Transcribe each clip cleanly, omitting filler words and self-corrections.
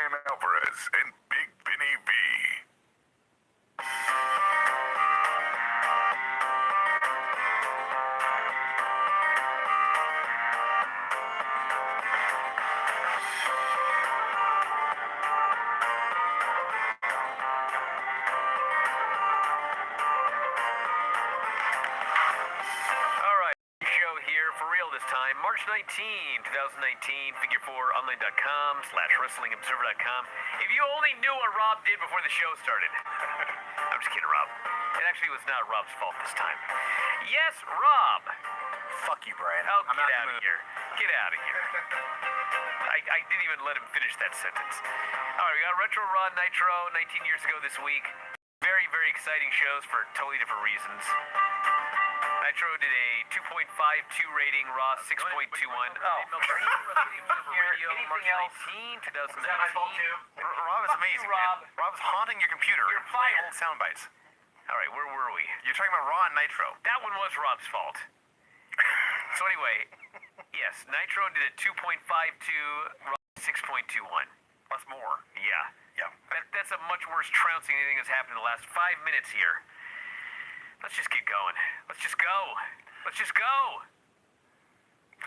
Brian Alvarez and Big Vinny V. Time, March 19, 2019, figure4online.com/wrestlingobserver.com. If you only knew what Rob did before the show started. I'm just kidding, Rob. It actually was not Rob's fault this time. Yes, Rob. Fuck you, Brian. Oh, get out of here. Get out of here. I didn't even let him finish that sentence. All right, we got Retro Raw Nitro 19 years ago this week. Very, very exciting shows for totally different reasons. Nitro did a 2.52 rating, Raw 6.21. Oh. Anything else? 2019. Is that my fault too? Rob is amazing. Rob. Rob's haunting your computer. You're fired. Old sound bites. All right, where were we? You're talking about Raw and Nitro. That one was Rob's fault. So anyway, yes, Nitro did a 2.52, Raw 6.21. Plus more. Yeah. Yeah. That's a much worse trouncing than anything that's happened in the last 5 minutes here. Let's just get going. Let's just go. Let's just go.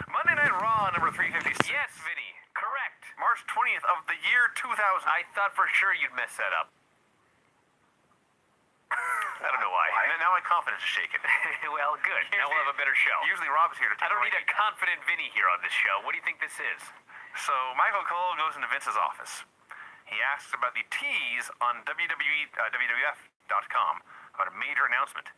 Monday Night Raw number 356. Yes, Vinny. Correct. March 20th of the year 2000. I thought for sure you'd mess that up. I don't know why. Now my confidence is shaken. Well, good. Now we'll have a better show. Usually Rob's here to take I don't need a confident Vinny here on this show. What do you think this is? So Michael Cole goes into Vince's office. He asks about the tease on WWF.com about a major announcement.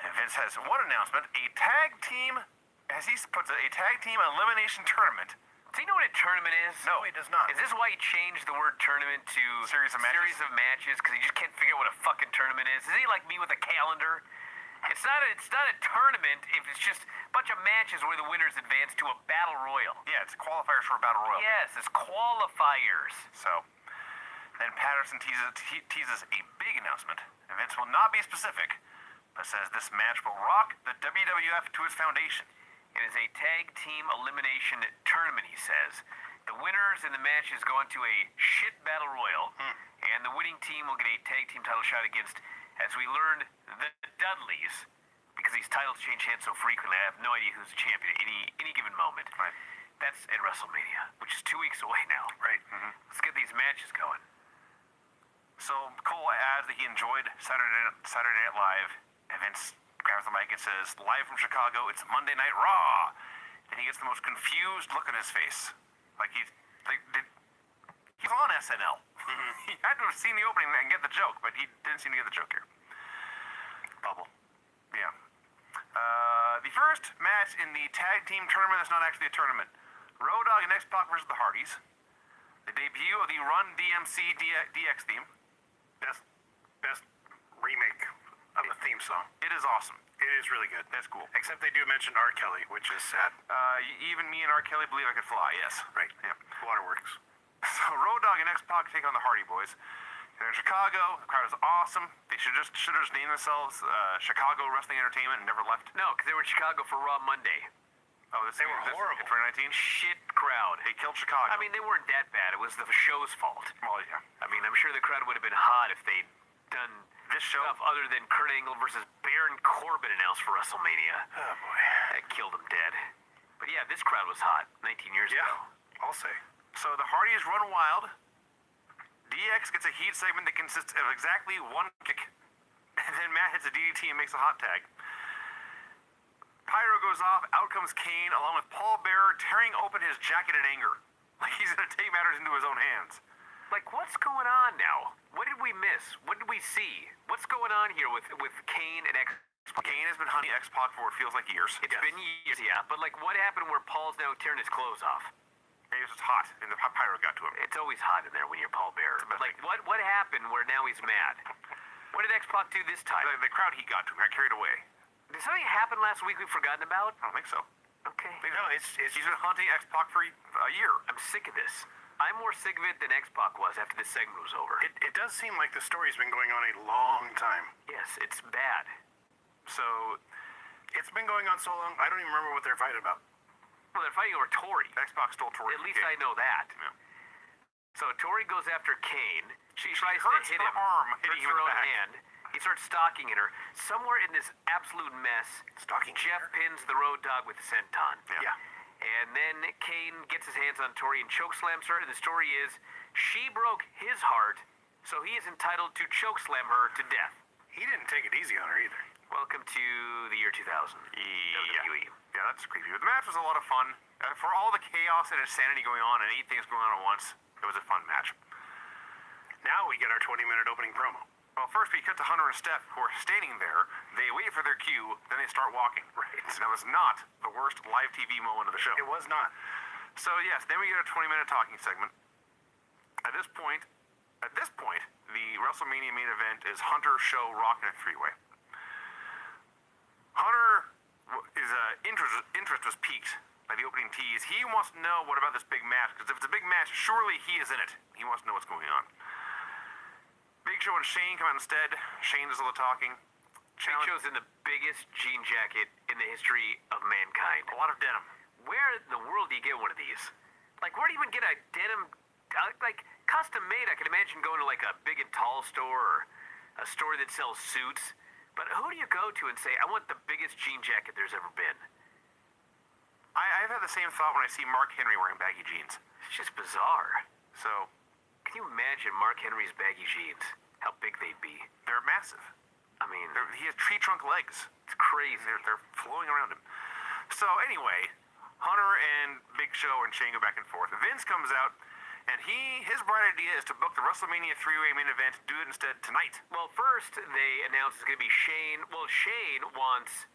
And Vince has one announcement, a tag team, as he puts it, a tag team elimination tournament. Do you know what a tournament is? No, he does not. Is this why he changed the word tournament to Series of matches? Because he just can't figure out what a fucking tournament is? Is he like me with a calendar? It's not a tournament if it's just a bunch of matches where the winners advance to a battle royal. Yeah, it's qualifiers for a battle royal. Yes, it's qualifiers. So, then Patterson teases a big announcement. And Vince will not be specific, but says this match will rock the WWF to its foundation. It is a tag team elimination tournament, he says. The winners in the matches go into a shit battle royal, and the winning team will get a tag team title shot against, as we learned, the Dudleys. Because these titles change hands so frequently, I have no idea who's the champion at any given moment. Right. That's at WrestleMania, which is 2 weeks away now. Right. Let's get these matches going. So Cole adds that he enjoyed Saturday Night Live, and Vince grabs the mic and says, "Live from Chicago, it's Monday Night Raw." And he gets the most confused look on his face. He's on SNL. He had to have seen the opening and get the joke, but he didn't seem to get the joke here. Bubble. Yeah. The first match in the tag team tournament is not actually a tournament. Road Dogg and X-Pac versus the Hardys. The debut of the Run DMC DX theme. Best remake of the theme song. It is awesome. It is really good. That's cool. Except they do mention R. Kelly, which is sad. Even me and R. Kelly believe I could fly, yes. Right. Yeah. Waterworks. So Road Dogg and X-Pac take on the Hardy Boys. They're in Chicago. The crowd is awesome. They should have just named themselves Chicago Wrestling Entertainment and never left. No, because they were in Chicago for Raw Monday. Oh, They were horrible. 2019? Shit crowd. They killed Chicago. I mean, they weren't that bad. It was the show's fault. Well, yeah. I mean, I'm sure the crowd would have been hot if they'd done This show, stuff other than Kurt Angle versus Baron Corbin announced for WrestleMania. Oh, boy. That killed him dead. But yeah, this crowd was hot 19 years ago. I'll say. so the Hardys run wild. DX gets a heat segment that consists of exactly one kick. And then Matt hits a DDT and makes a hot tag. Pyro goes off. Out comes Kane, along with Paul Bearer tearing open his jacket in anger. Like he's going to take matters into his own hands. Like, what's going on now? What did we miss? What did we see? What's going on here with Kane and X? Kane has been hunting X-Pac for what feels like years. It's been years, yeah. But like, what happened where Paul's now tearing his clothes off? It was just hot, and the Pyro got to him. It's always hot in there when you're Paul Bearer. But like, what happened where now he's mad? What did X-Pac do this time? The crowd he got to got carried away. Did something happen last week we've forgotten about? I don't think so. Okay. No, He's been hunting X-Pac for a year. I'm sick of this. I'm more sick of it than X-Pac was after this segment was over. It does seem like the story's been going on a long time. Yes, it's bad. So, It's been going on so long, I don't even remember what they're fighting about. Well, they're fighting over Tori. X-Pac stole Tori. At least I know that. Yeah. So Tori goes after Kane. She tries to hurts hit her him. arm, Hurts hitting him her in the own back. hand. He starts stalking at her. Somewhere in this absolute mess, Stalking Jeff her? pins the road dog with the senton. Yeah. And then Kane gets his hands on Tori and chokeslams her. And the story is, she broke his heart, so he is entitled to chokeslam her to death. He didn't take it easy on her either. Welcome to the year 2000. Yeah. WWE. Yeah, that's creepy. But the match was a lot of fun. For all the chaos and insanity going on and 8 things going on at once, it was a fun match. Now we get our 20-minute opening promo. Well, first we cut to Hunter and Steph, who are standing there. They wait for their cue, then they start walking. Right. And that was not the worst live TV moment of the show. It was not. So yes, then we get a 20-minute talking segment. At this point, the WrestleMania main event is Hunter Show Rock in a three-way. Hunter interest was piqued by the opening tease. He wants to know what about this big match, because if it's a big match, surely he is in it. He wants to know what's going on. Big Show and Shane come out instead. Shane does all the talking. Big Show's in the biggest jean jacket in the history of mankind. A lot of denim. Where in the world do you get one of these? Like, where do you even get a denim, like, custom made? I can imagine going to, like, a big and tall store or a store that sells suits. But who do you go to and say, I want the biggest jean jacket there's ever been? I've had the same thought when I see Mark Henry wearing baggy jeans. It's just bizarre. So, Can you imagine Mark Henry's baggy jeans? How big they'd be. they're massive. I mean, He has tree trunk legs. it's crazy. They're flowing around him. So anyway, Hunter and Big Show and Shane go back and forth. Vince comes out, and his bright idea is to book the WrestleMania three-way main event, do it instead tonight. Well, first they announced it's going to be Shane. Well, Shane wants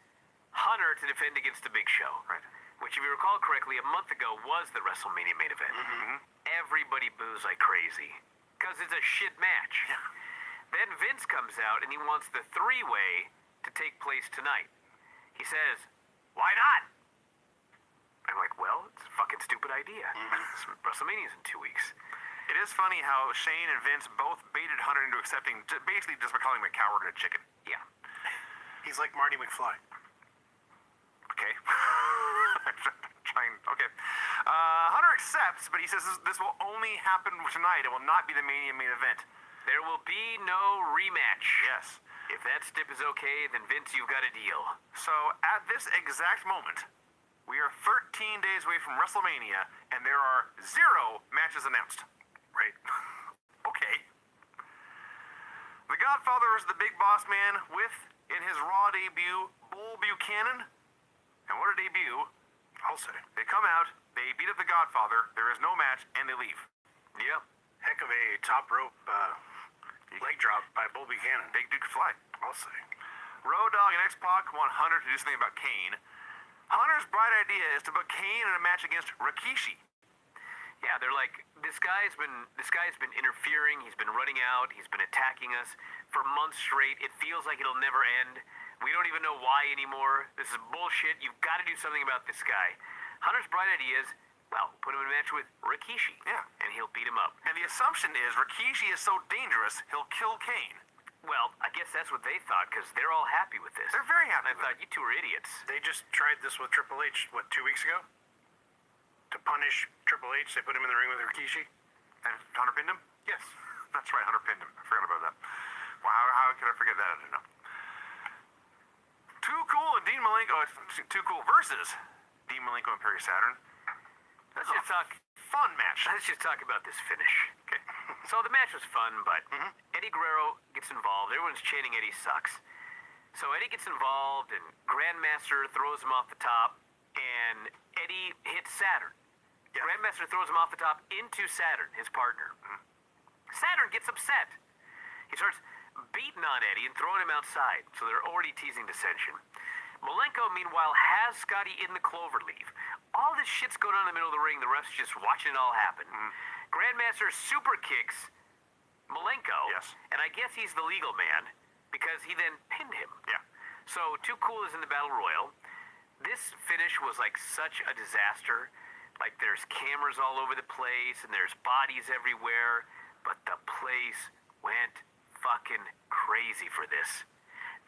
Hunter to defend against the Big Show. Right. Which, if you recall correctly, a month ago was the WrestleMania main event. Everybody boos like crazy. Because it's a shit match. Then Vince comes out and he wants the three-way to take place tonight. He says, why not? I'm like, well, it's a fucking stupid idea. WrestleMania's in 2 weeks. It is funny how Shane and Vince both baited Hunter into accepting, basically just by calling him a coward and a chicken. Yeah. He's like Marty McFly. Okay. Okay. Hunter accepts, but he says this will only happen tonight. It will not be the Mania main event. There will be no rematch. Yes. If that stip is okay, then Vince, you've got a deal. So at this exact moment, we are 13 days away from WrestleMania, and there are 0 matches announced. Right. Okay. The Godfather is the big boss man with, in his Raw debut, Bull Buchanan. And what a debut. I'll say. They come out, they beat up the Godfather, there is no match, and they leave. Yep. Heck of a top rope leg drop by Bull Buchanan. Big dude could fly. I'll say. Road Dogg and X-Pac want Hunter to do something about Kane. Hunter's bright idea is to put Kane in a match against Rikishi. Yeah, they're like, this guy's been interfering, he's been running out, he's been attacking us for months straight. It feels like it'll never end. We don't even know why anymore. This is bullshit. You've got to do something about this guy. Hunter's bright idea is, well, put him in a match with Rikishi. Yeah. And he'll beat him up. And the assumption is Rikishi is so dangerous, he'll kill Kane. Well, I guess that's what they thought, because they're all happy with this. They're very happy And I with thought, you two are idiots. They just tried this with Triple H, 2 weeks ago? To punish Triple H, they put him in the ring with Rikishi? And Hunter pinned him? Yes. That's right, Hunter pinned him. I forgot about that. Wow, how could I forget that? I don't know. Too Cool and Dean Malenko. Too Cool versus Dean Malenko and Perry Saturn. Let's just talk. Fun match. Let's just talk about this finish. Okay. So the match was fun, but Eddie Guerrero gets involved. Everyone's chanting Eddie sucks. So Eddie gets involved, and Grandmaster throws him off the top, and Eddie hits Saturn. Yeah. Grandmaster throws him off the top into Saturn, his partner. Saturn gets upset. He starts beating on Eddie and throwing him outside, so they're already teasing dissension. Malenko, meanwhile, has Scotty in the cloverleaf. All this shit's going on in the middle of the ring. The ref's just watching it all happen. Grandmaster super kicks Malenko, Yes. and I guess he's the legal man because he then pinned him. Yeah. So Too Cool is in the Battle Royal. This finish was like such a disaster. Like there's cameras all over the place and there's bodies everywhere, but the place went fucking crazy for this.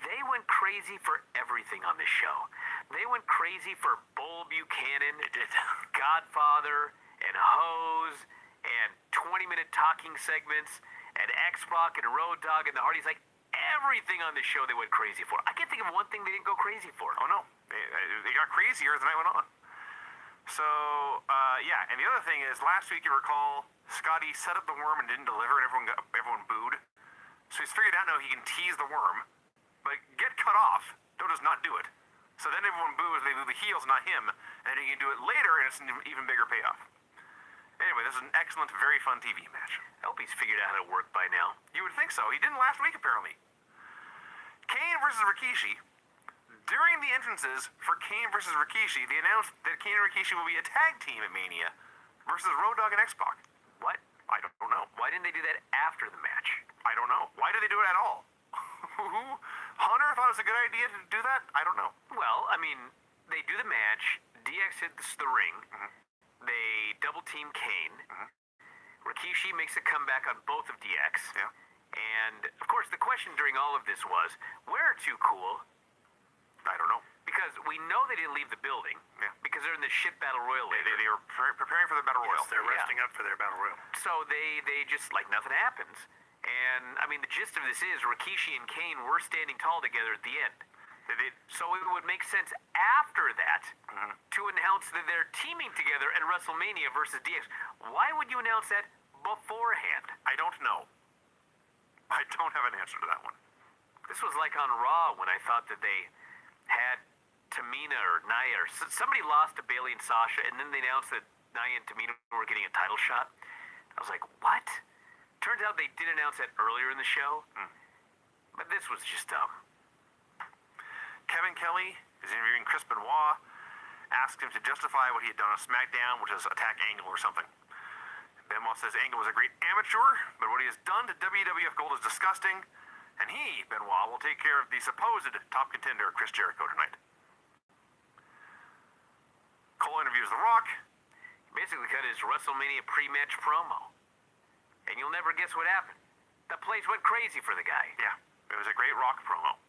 They went crazy for everything on this show. They went crazy for Bull Buchanan, Godfather, and Hose, and 20 20-minute talking segments, and X-Pac and Road Dogg and the Hardys, like, everything on this show they went crazy for. I can't think of one thing they didn't go crazy for. Oh no, they got crazier as the night went on. So yeah, and the other thing is, last week you recall Scotty set up the worm and didn't deliver, and everyone booed. So he's figured out now he can tease the worm, but get cut off. Joe does not do it. So then everyone boos, they boo the heels, not him, and then he can do it later, and it's an even bigger payoff. Anyway, this is an excellent, very fun TV match. I hope he's figured out how to work by now. You would think so. He didn't last week, apparently. Kane versus Rikishi. During the entrances for Kane versus Rikishi, they announced that Kane and Rikishi will be a tag team at Mania versus Road Dogg and X-Pac. What? I don't know. Why didn't they do that after the match? I don't know. Why did they do it at all? Hunter thought it was a good idea to do that? I don't know. Well, I mean, they do the match. DX hits the ring. They double team Kane. Rikishi makes a comeback on both of DX. Yeah. And, of course, the question during all of this was, where are Too Cool? I don't know. Because we know they didn't leave the building. Yeah. Because they're in the shit Battle Royal later. They were preparing for the Battle Royal. Yes, they're resting up for their battle royal. So they just, like, nothing happens. And, I mean, the gist of this is Rikishi and Kane were standing tall together at the end. So it would make sense after that to announce that they're teaming together at WrestleMania versus DX. Why would you announce that beforehand? I don't know. I don't have an answer to that one. This was like on Raw when I thought that they had Tamina or Nia or somebody lost to Bayley and Sasha, and then they announced that Nia and Tamina were getting a title shot. I was like, what? Turns out they did announce that earlier in the show, but this was just dumb. Kevin Kelly is interviewing Chris Benoit, asked him to justify what he had done on SmackDown, which is attack Angle or something. Benoit says Angle was a great amateur, but what he has done to WWF Gold is disgusting, and he, Benoit, will take care of the supposed top contender, Chris Jericho, tonight. Cole interviews The Rock. He basically cut his WrestleMania pre-match promo. And you'll never guess what happened. The place went crazy for the guy. Yeah, it was a great Rock promo.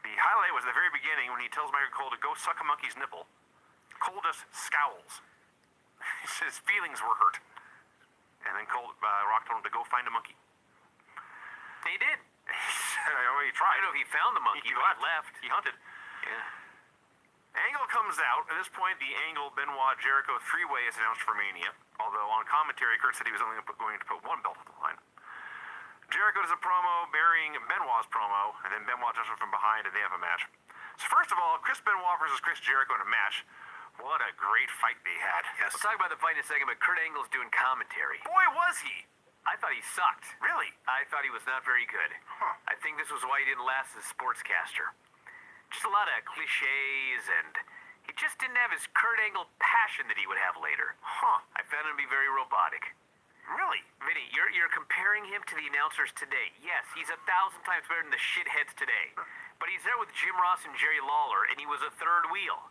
The highlight was the very beginning when he tells Michael Cole to go suck a monkey's nipple. Cole just scowls. His feelings were hurt. And then Rock told him to go find a monkey. He did. He tried. I don't know if he found the monkey, but he left. He hunted. Yeah. Angle comes out. At this point, the Angle, Benoit, Jericho three-way is announced for Mania. Although on commentary, Kurt said he was only going to put one belt on the line. Jericho does a promo burying Benoit's promo, and then Benoit touches him from behind, and they have a match. So first of all, Chris Benoit versus Chris Jericho in a match. What a great fight they had. Yes. We'll talk about the fight in a second, but Kurt Angle's doing commentary. Boy, was he! I thought he sucked. Really? I thought he was not very good. I think this was why he didn't last as a sportscaster. Just a lot of cliches, and he just didn't have his Kurt Angle passion that he would have later. I found him to be very robotic. Really? Vinny, you're comparing him to the announcers today. Yes, he's 1,000 times better than the shitheads today. But he's there with Jim Ross and Jerry Lawler, and he was a third wheel.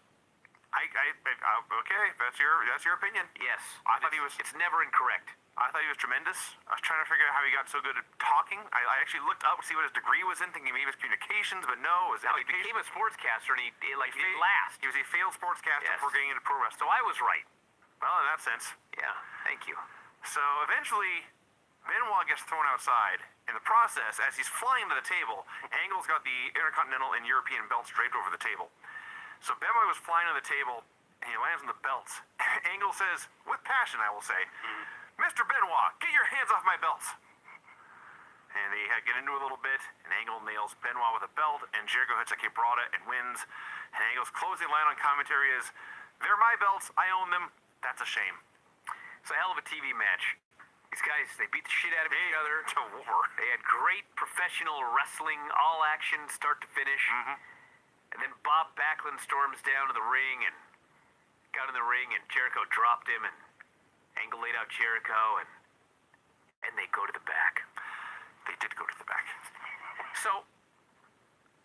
Okay, that's your opinion. Yes. I thought he was. It's never incorrect. I thought he was tremendous. I was trying to figure out how he got so good at talking. I actually looked up to see what his degree was in, thinking maybe it was communications, but no, it was No, he became a sportscaster, and he didn't last. He was a failed sportscaster Yes. before getting into pro wrestling. So I was right. Well, in that sense. Yeah, thank you. So eventually, Benoit gets thrown outside. In the process, as he's flying to the table, Angle's got the Intercontinental and European belts draped over the table. So Benoit was flying to the table, and he lands on the belts. Angle says, with passion, I will say, Mr. Benoit, get your hands off my belts. And they get into a little bit, and Angle nails Benoit with a belt, and Jericho hits a quebrada and wins. And Angle's closing line on commentary is, they're my belts, I own them, that's a shame. It's a hell of a TV match. These guys, they beat the shit out of each other. To war. They had great professional wrestling, all action, start to finish. And then Bob Backlund storms down to the ring and got in the ring, and Jericho dropped him, and Angle laid out Jericho, and they go to the back. They did go to the back. So,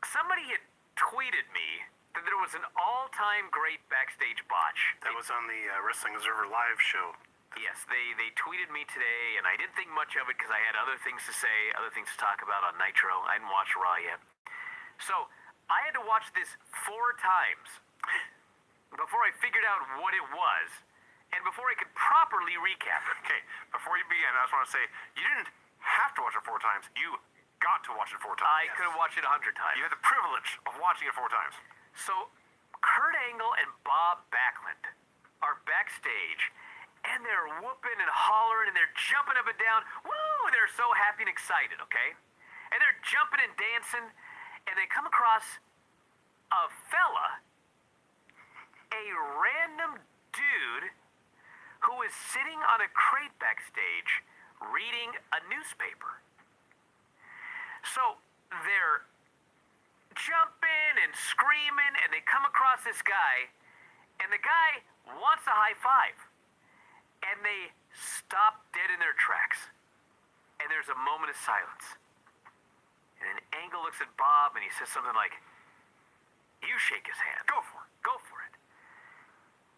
somebody had tweeted me that there was an all-time great backstage botch. That was on the Wrestling Observer Live show. Yes, they tweeted me today, and I didn't think much of it because I had other things to say, other things to talk about on Nitro. I hadn't watched Raw yet. So, I had to watch this 4 times before I figured out what it was. and before I could properly recap it. Okay, before you begin, I just want to say, you didn't have to watch it 4 times. You got to watch it 4 times. I could have watched it 100 times. You had the privilege of watching it 4 times. So, Kurt Angle and Bob Backlund are backstage, and they're whooping and hollering, and they're jumping up and down. Woo! They're so happy and excited, okay? And they're jumping and dancing, and they come across a fella, a random dude, who is sitting on a crate backstage reading a newspaper. So they're jumping and screaming, and they come across this guy, and the guy wants a high five. And they stop dead in their tracks. And there's a moment of silence. And then Angle looks at Bob, and he says something like, "You shake his hand. Go for it. Go for it."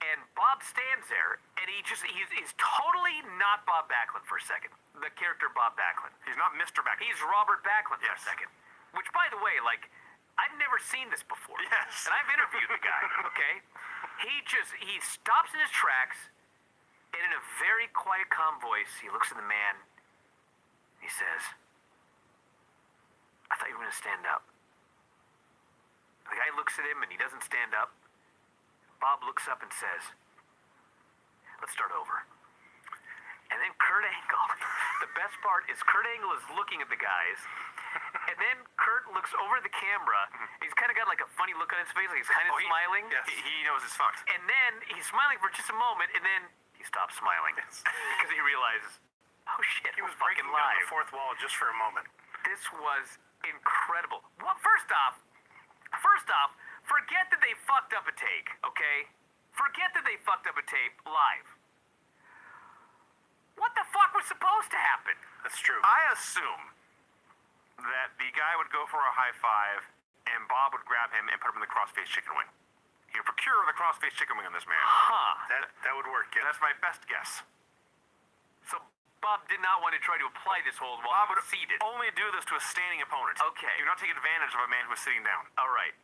And Bob stands there, and he's totally not Bob Backlund for a second. The character Bob Backlund. He's not Mr. Backlund. He's Robert Backlund for Yes. a second. Which, by the way, like, I've never seen this before. Yes. And I've interviewed the guy, okay? He stops in his tracks, and in a very quiet, calm voice, he looks at the man, and he says, "I thought you were going to stand up." The guy looks at him, and he doesn't stand up. Bob looks up and says, "Let's start over." And then Kurt Angle, the best part is Kurt Angle is looking at the guys, and then Kurt looks over the camera. He's kind of got like a funny look on his face, like he's kind of smiling. Yes. He knows it's fucked. And then he's smiling for just a moment, and then he stops smiling because he realizes, oh shit, He was we're breaking fucking down live. the fourth wall just for a moment. This was incredible. Well, first off, forget that they fucked up a take, okay? Forget that they fucked up a tape live. What the fuck was supposed to happen? That's true. I assume that the guy would go for a high five, and Bob would grab him and put him in the cross-faced chicken wing. He would procure the cross-faced chicken wing on this man. Huh. That would work, yeah. That's my best guess. So Bob did not want to try to apply this hold while Bob he would was seated. only do this to a standing opponent. Okay. He would not take advantage of a man who was sitting down. All right.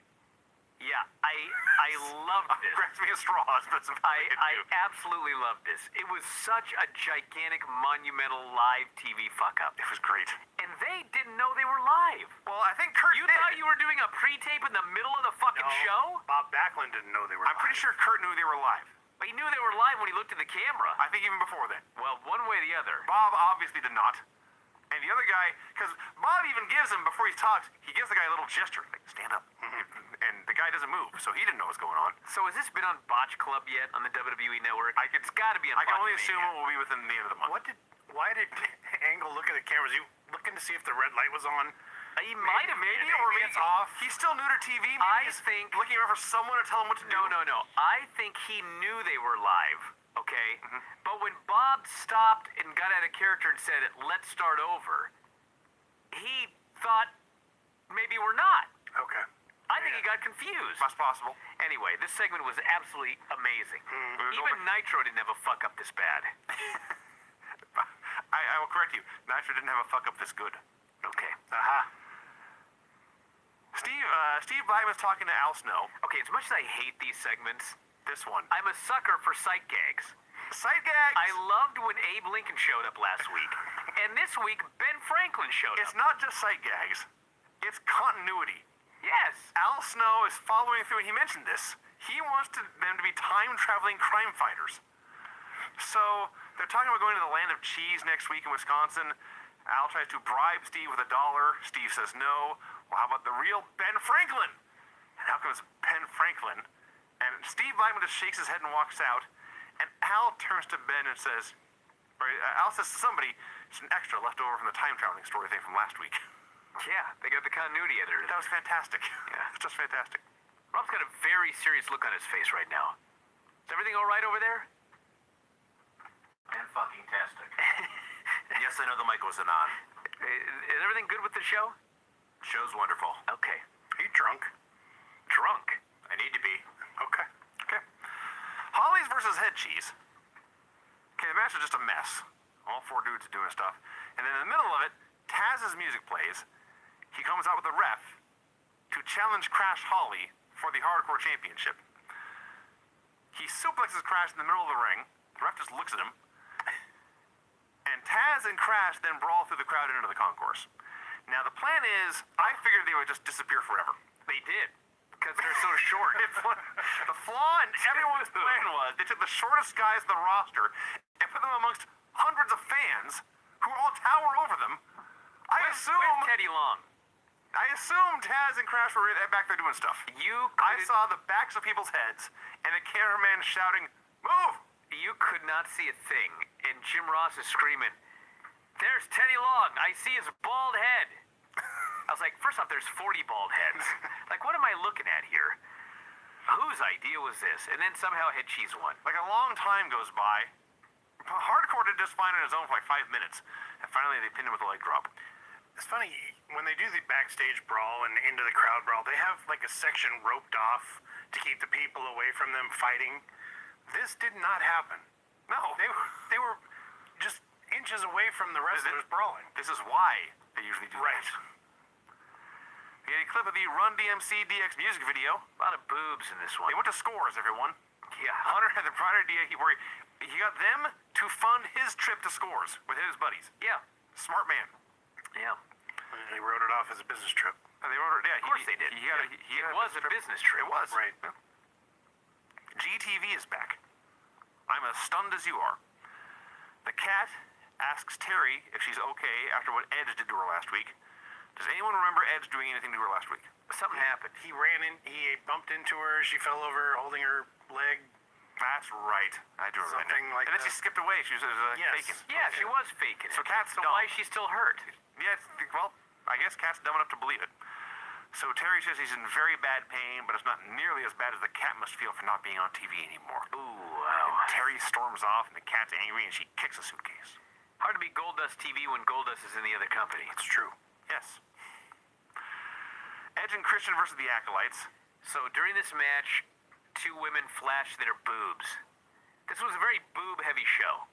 Yeah, I loved this. Grabs me a straw, but I absolutely loved this. It was such a gigantic, monumental live TV fuck-up. It was great. And they didn't know they were live. Well, I think Kurt You did. thought you were doing a pre-tape in the middle of the fucking No, show? Bob Backlund didn't know they were I'm pretty sure Kurt knew they were live. But he knew they were live when he looked at the camera. I think even before then. Well, one way or the other. Bob obviously did not. And the other guy, because Bob even gives him, before he talks, he gives the guy a little gesture, like, stand up. And the guy doesn't move, so he didn't know what's going on. So has this been on Botch Club yet on the WWE Network? It's got to be on I can only Botchmania. assume it will be within the end of the month. Why did Angle look at the cameras? You looking to see if the red light was on? He might have Maybe, been, or maybe it's off. He's still new to TV. Maybe I he's think- looking around for someone to tell him what to do. No. I think he knew they were live, okay? But when Bob stopped and got out of character and said, "Let's start over," he thought maybe we're not. Okay. I think he got confused. That's possible. Anyway, this segment was absolutely amazing. was Even over- Nitro didn't have a fuck up this bad. I will correct you. Nitro didn't have a fuck up this good. Okay. Aha. Steve Blackman's talking to Al Snow. Okay, as much as I hate these segments, This one. I'm a sucker for sight gags. Sight gags. I loved when Abe Lincoln showed up last week. And this week, Ben Franklin showed It's up. not just sight gags. It's continuity. Yes. Al Snow is following through, and he mentioned this. He wants them to be time-traveling crime fighters. So, they're talking about going to the land of cheese next week in Wisconsin. Al tries to bribe Steve with $1. Steve says no. Well, how about the real Ben Franklin? And out comes Ben Franklin. And Steve Blackman just shakes his head and walks out. And Al turns to Ben and says, Al says to somebody, it's an extra left over from the time-traveling story thing from last week. Yeah, they got the continuity editor. That was fantastic. Yeah. It's just fantastic. Rob's got a very serious look on his face right now. Is everything all right over there? Fan-fucking-tastic. Yes, I know the mic wasn't on. Is everything good with the show? Show's wonderful. Okay. Are you drunk? Drunk? I need to be. Okay. Okay. Hollies versus Head Cheese. Okay, the match is just a mess. All 4 dudes doing stuff. And then in the middle of it, Taz's music plays. He comes out with a ref to challenge Crash Holly for the Hardcore Championship. He suplexes Crash in the middle of the ring, The ref just looks at him. And Taz and Crash then brawl through the crowd and into the concourse. Now, the plan is, I figured they would just disappear forever. They did. Because they're so short. The flaw in everyone's plan was they took the shortest guys in the roster and put them amongst hundreds of fans who all tower over them. Where's Teddy Long? I assume Taz and Crash were back there doing stuff. I saw the backs of people's heads and the cameraman shouting, "Move!" You could not see a thing, and Jim Ross is screaming, "There's Teddy Long. I see his bald head." I was like, first off, there's 40 bald heads. Like, what am I looking at here? Whose idea was this? And then somehow Head Cheese won. Like, a long time goes by. Hardcore did just fine on his own for like 5 minutes. And finally, they pinned him with a leg drop. It's funny, when they do the backstage brawl and into the crowd brawl, they have like a section roped off to keep the people away from them fighting. This did not happen. No. They were just inches away from the wrestlers brawling. This is why they usually do Right. that. We had a clip of the Run DMC DX music video. A lot of boobs in this one. They went to Scores, everyone. Yeah. Hunter had the brighter idea where he got them to fund his trip to Scores with his buddies. Yeah. Smart man. Yeah. And they wrote it off as a business trip. And they wrote it, yeah. Of course they did. It was a business trip. It was. Right. Yeah. GTV is back. I'm as stunned as you are. The cat asks Terry if she's okay after what Edge did to her last week. Does anyone remember Edge doing anything to her last week? Something happened. He bumped into her, she fell over holding her leg. That's right. I do remember. Something like and then she that. skipped away. She was Yes. faking. Yeah, she was faking it. So Cat's So dumb. why is she still hurt? Yeah, well, I guess Cat's dumb enough to believe it. So Terry says he's in very bad pain, but it's not nearly as bad as the cat must feel for not being on TV anymore. Ooh, wow. And Terry storms off, and the cat's angry, and she kicks a suitcase. Hard to beat Goldust TV when Goldust is in the other company. It's true. Yes. Edge and Christian versus the Acolytes. So during this match, two women flashed their boobs. This was a very boob-heavy show.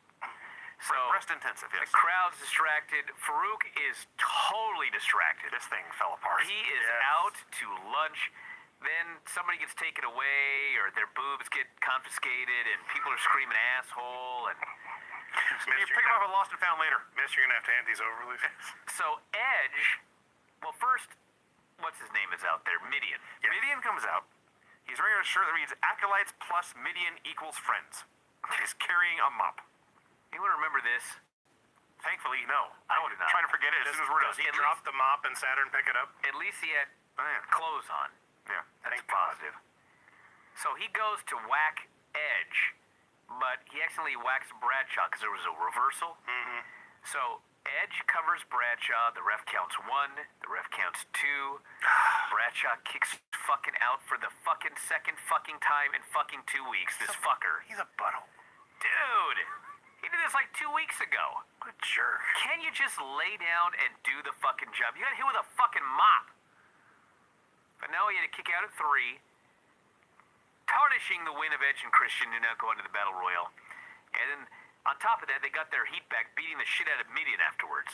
So Breast intensive, yes. the crowd's distracted. Farouk is totally distracted. This thing fell apart. He is out to lunch. Then somebody gets taken away, or their boobs get confiscated, and people are screaming asshole. And You pick him up and lost and found later. Miss, you're gonna have to hand these over, Lucy. so Edge, well, first, what's his name is out there? Midian. Yeah. Midian comes out. He's wearing a shirt that reads Acolytes plus Midian equals friends. He's carrying a mop. Anyone remember this? Thankfully, no. I do not. Trying to forget it as soon as we're done. Does he drop the mop and Saturn pick it up? At least he had Oh, yeah. clothes on. Yeah. That's positive. So he goes to whack Edge, but he accidentally whacks Bradshaw because there was a reversal. Mm-hmm. So Edge covers Bradshaw. The ref counts 1. The ref counts 2. Bradshaw kicks fucking out for the fucking second fucking time in fucking 2 weeks. This fucker. He's a butthole. Dude! He did this like 2 weeks ago. What a jerk. Can you just lay down and do the fucking job? You got hit with a fucking mop. But no, he had to kick out at 3, tarnishing the win of Edge and Christian to now go into the Battle Royal. And then, on top of that, they got their heat back, beating the shit out of Midian afterwards.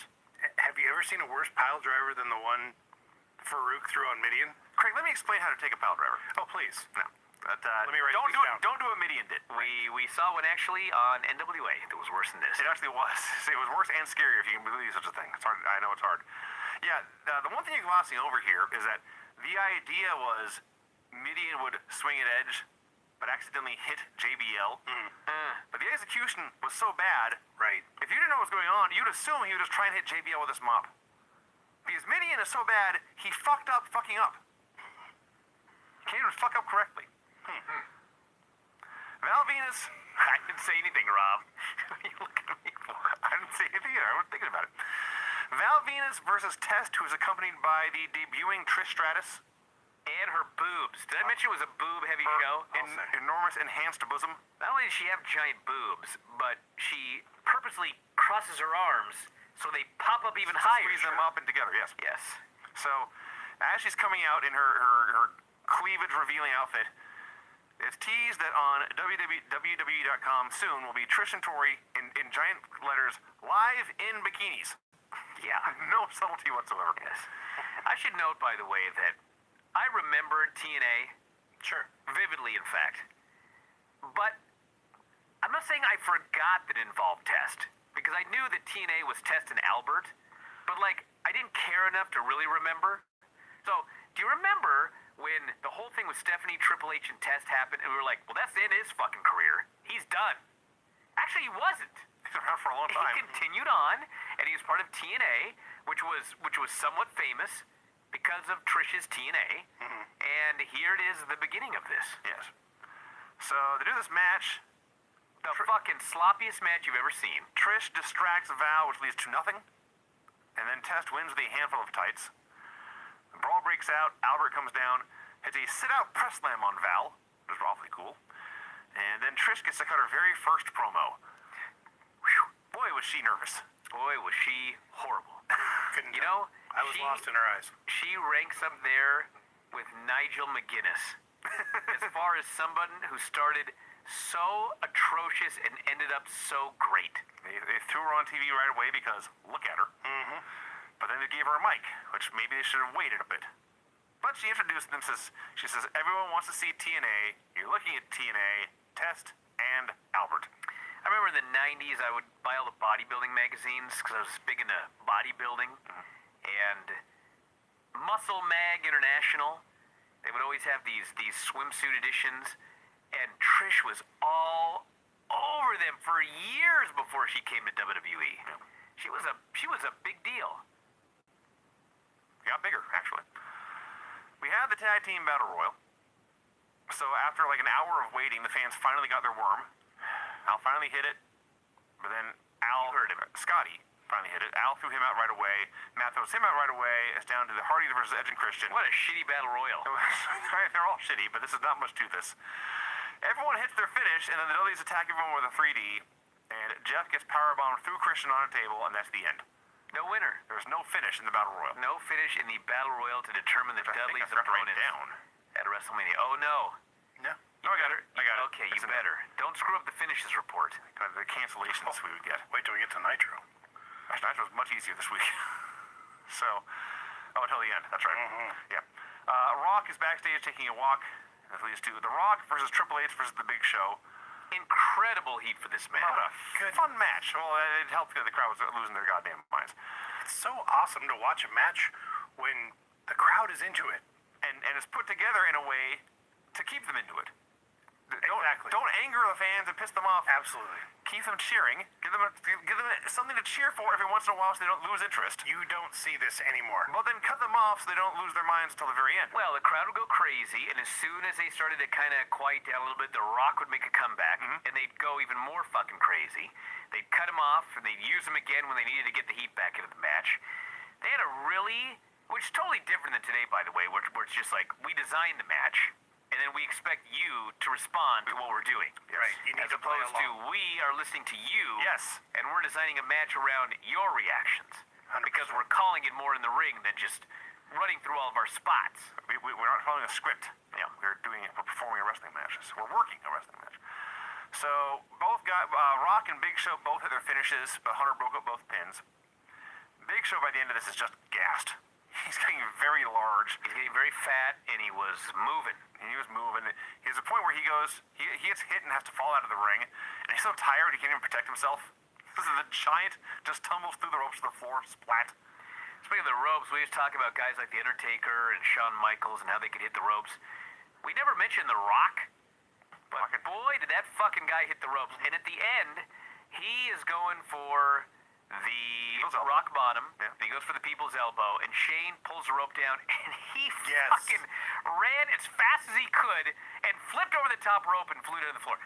Have you ever seen a worse pile driver than the one Farouk threw on Midian? Craig, let me explain how to take a pile driver. Oh, please. No. But, Let me write don't these do down. it. Don't do what Midian did. We saw one actually on NWA that was worse than this. It actually was. It was worse and scarier if you can believe such a thing. It's hard. I know it's hard. Yeah, the one thing you're glossing over here is that the idea was Midian would swing at Edge, but accidentally hit JBL. But the execution was so bad. Right. If you didn't know what was going on, you'd assume he would just try and hit JBL with this mop. Because Midian is so bad, he fucked up fucking up. He can't even fuck up correctly. Val Venus. I didn't say anything, Rob. What are you looking at me for? I didn't say anything either. I was thinking about it. Val Venus versus Test, who is accompanied by the debuting Trish Stratus. And her boobs. Did I mention it was a boob-heavy show? Enormous enhanced bosom. Not only does she have giant boobs, but she purposely crosses her arms so they pop up even higher. Squeeze them up and together, yes. Yes. So, as she's coming out in her cleavage revealing outfit, it's teased that on WWE.com soon will be Trish and Tori in giant letters, live in bikinis. Yeah. No subtlety whatsoever. Yes. I should note, by the way, that I remember TNA Sure. vividly, in fact. But I'm I'm not saying I forgot that it involved Test, because I knew that TNA was Test and Albert, but like, I didn't care enough to really remember. So, do you remember when the whole thing with Stephanie, Triple H, and Test happened, and we were like, well, that's the end of his fucking career. He's done. Actually, he wasn't. He's around for a long time. He continued on, and he was part of TNA, which was somewhat famous because of Trish's TNA. And here it is, the beginning of this. Yes. So they do this match. The fucking sloppiest match you've ever seen. Trish distracts Val, which leads to nothing. And then Test wins with a handful of tights. The brawl breaks out. Albert comes down, hits a sit-out press slam on Val, which was awfully cool. And then Trish gets to cut her very first promo. Whew. Boy, was she nervous. Boy, was she horrible. Couldn't You tell. know, I was lost in her eyes. She ranks up there with Nigel McGuinness as far as someone who started so atrocious and ended up so great. They threw her on TV right away because look at her. But then they gave her a mic, which maybe they should have waited a bit. But she introduced them, she says, everyone wants to see TNA. You're looking at TNA, Test, and Albert. I remember in the 90s, I would buy all the bodybuilding magazines because I was big into bodybuilding. And Muscle Mag International, they would always have these swimsuit editions. And Trish was all over them for years before she came to WWE. She was a big deal. Got bigger, actually. We had the tag team battle royal. So after like an hour of waiting, the fans finally got their worm. Al finally hit it, but then Scotty finally hit it. Al threw him out right away. Matt throws him out right away. It's down to the Hardy versus Edge and Christian. What a shitty battle royal. They're all shitty, but this is not much to this. Everyone hits their finish, and then the Dudleys attack everyone with a 3D, and Jeff gets powerbombed through Christian on a table, and that's the end. No winner. There's no finish in the battle royal. No finish in the battle royal to determine the Dudley's opponent at WrestleMania. Oh no. No. No, I got it. Okay, you better. Don't screw up the finishes report. The cancellations we would get. Wait till we get to Nitro. Actually, Nitro was much easier this week. So, until the end. That's right. Yeah. Rock is backstage taking a walk. That leads to The Rock versus Triple H versus The Big Show. Incredible heat for this match. What a fun match. Well, it helped the crowd was losing their goddamn minds. It's so awesome to watch a match when the crowd is into it. And it's put together in a way to keep them into it. Exactly. Don't anger the fans and piss them off. Absolutely. Keep them cheering. Give them something to cheer for every once in a while so they don't lose interest. You don't see this anymore. Well, then cut them off so they don't lose their minds until the very end. Well, the crowd would go crazy, and as soon as they started to kind of quiet down a little bit, The Rock would make a comeback, and they'd go even more fucking crazy. They'd cut him off, and they'd use him again when they needed to get the heat back into the match. They had a really, which is totally different than today, by the way, where it's just like, we designed the match, and then we expect you to respond to what we're doing. Yes. Right. You need As to play opposed to, along. we are listening to you, Yes. and we're designing a match around your reactions. 100%. Because we're calling it more in the ring than just running through all of our spots. We're not following a script. Yeah, we're performing a wrestling match. So we're working a wrestling match. So both Rock and Big Show both hit their finishes, but Hunter broke up both pins. Big Show by the end of this is just gassed. He's getting very large. He's getting very fat, and he was moving. He's a point where he gets hit and has to fall out of the ring, and he's so tired he can't even protect himself. This is the giant just tumbles through the ropes to the floor, splat. Speaking of the ropes, we always talk about guys like The Undertaker and Shawn Michaels and how they could hit the ropes. We never mentioned The Rock, but boy, did that fucking guy hit the ropes. And at the end, he is going for the rock bottom. Yeah. He goes for the people's elbow, and Shane pulls the rope down, and he Yes. fucking ran as fast as he could and flipped over the top rope and flew to the floor.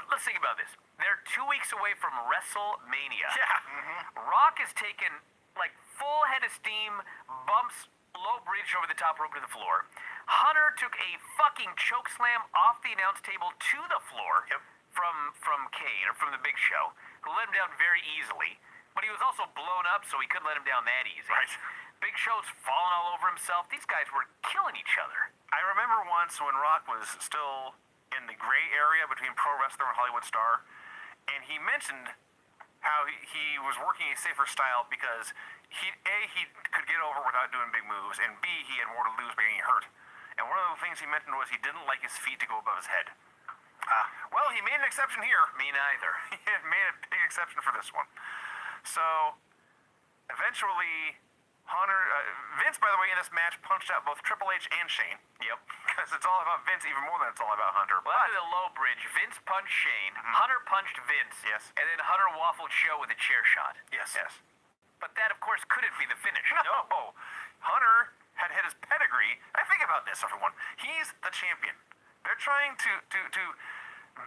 Let's think about this. They're 2 weeks away from WrestleMania. Yeah. Rock has taken like full head of steam, bumps, low bridge over the top rope to the floor. Hunter took a fucking choke slam off the announce table to the floor. Yep. From Kane, or from the Big Show, who let him down very easily, but he was also blown up, so he couldn't let him down that easy. Right. Big Show's falling all over himself. These guys were killing each other. I remember once when Rock was still in the gray area between pro wrestler and Hollywood star, and he mentioned how he was working a safer style because he could get over without doing big moves, and B, he had more to lose by getting hurt. And one of the things he mentioned was he didn't like his feet to go above his head. Well, he made an exception here. Me neither. He made a big exception for this one. So, eventually, Vince, by the way, in this match punched out both Triple H and Shane. Yep. Because it's all about Vince even more than it's all about Hunter. Well, after the low bridge, Vince punched Shane, Hunter punched Vince, Yes. and then Hunter waffled Show with a chair shot. Yes. But that, of course, couldn't be the finish. No. Hunter had hit his pedigree. I think about this, everyone. He's the champion. They're trying to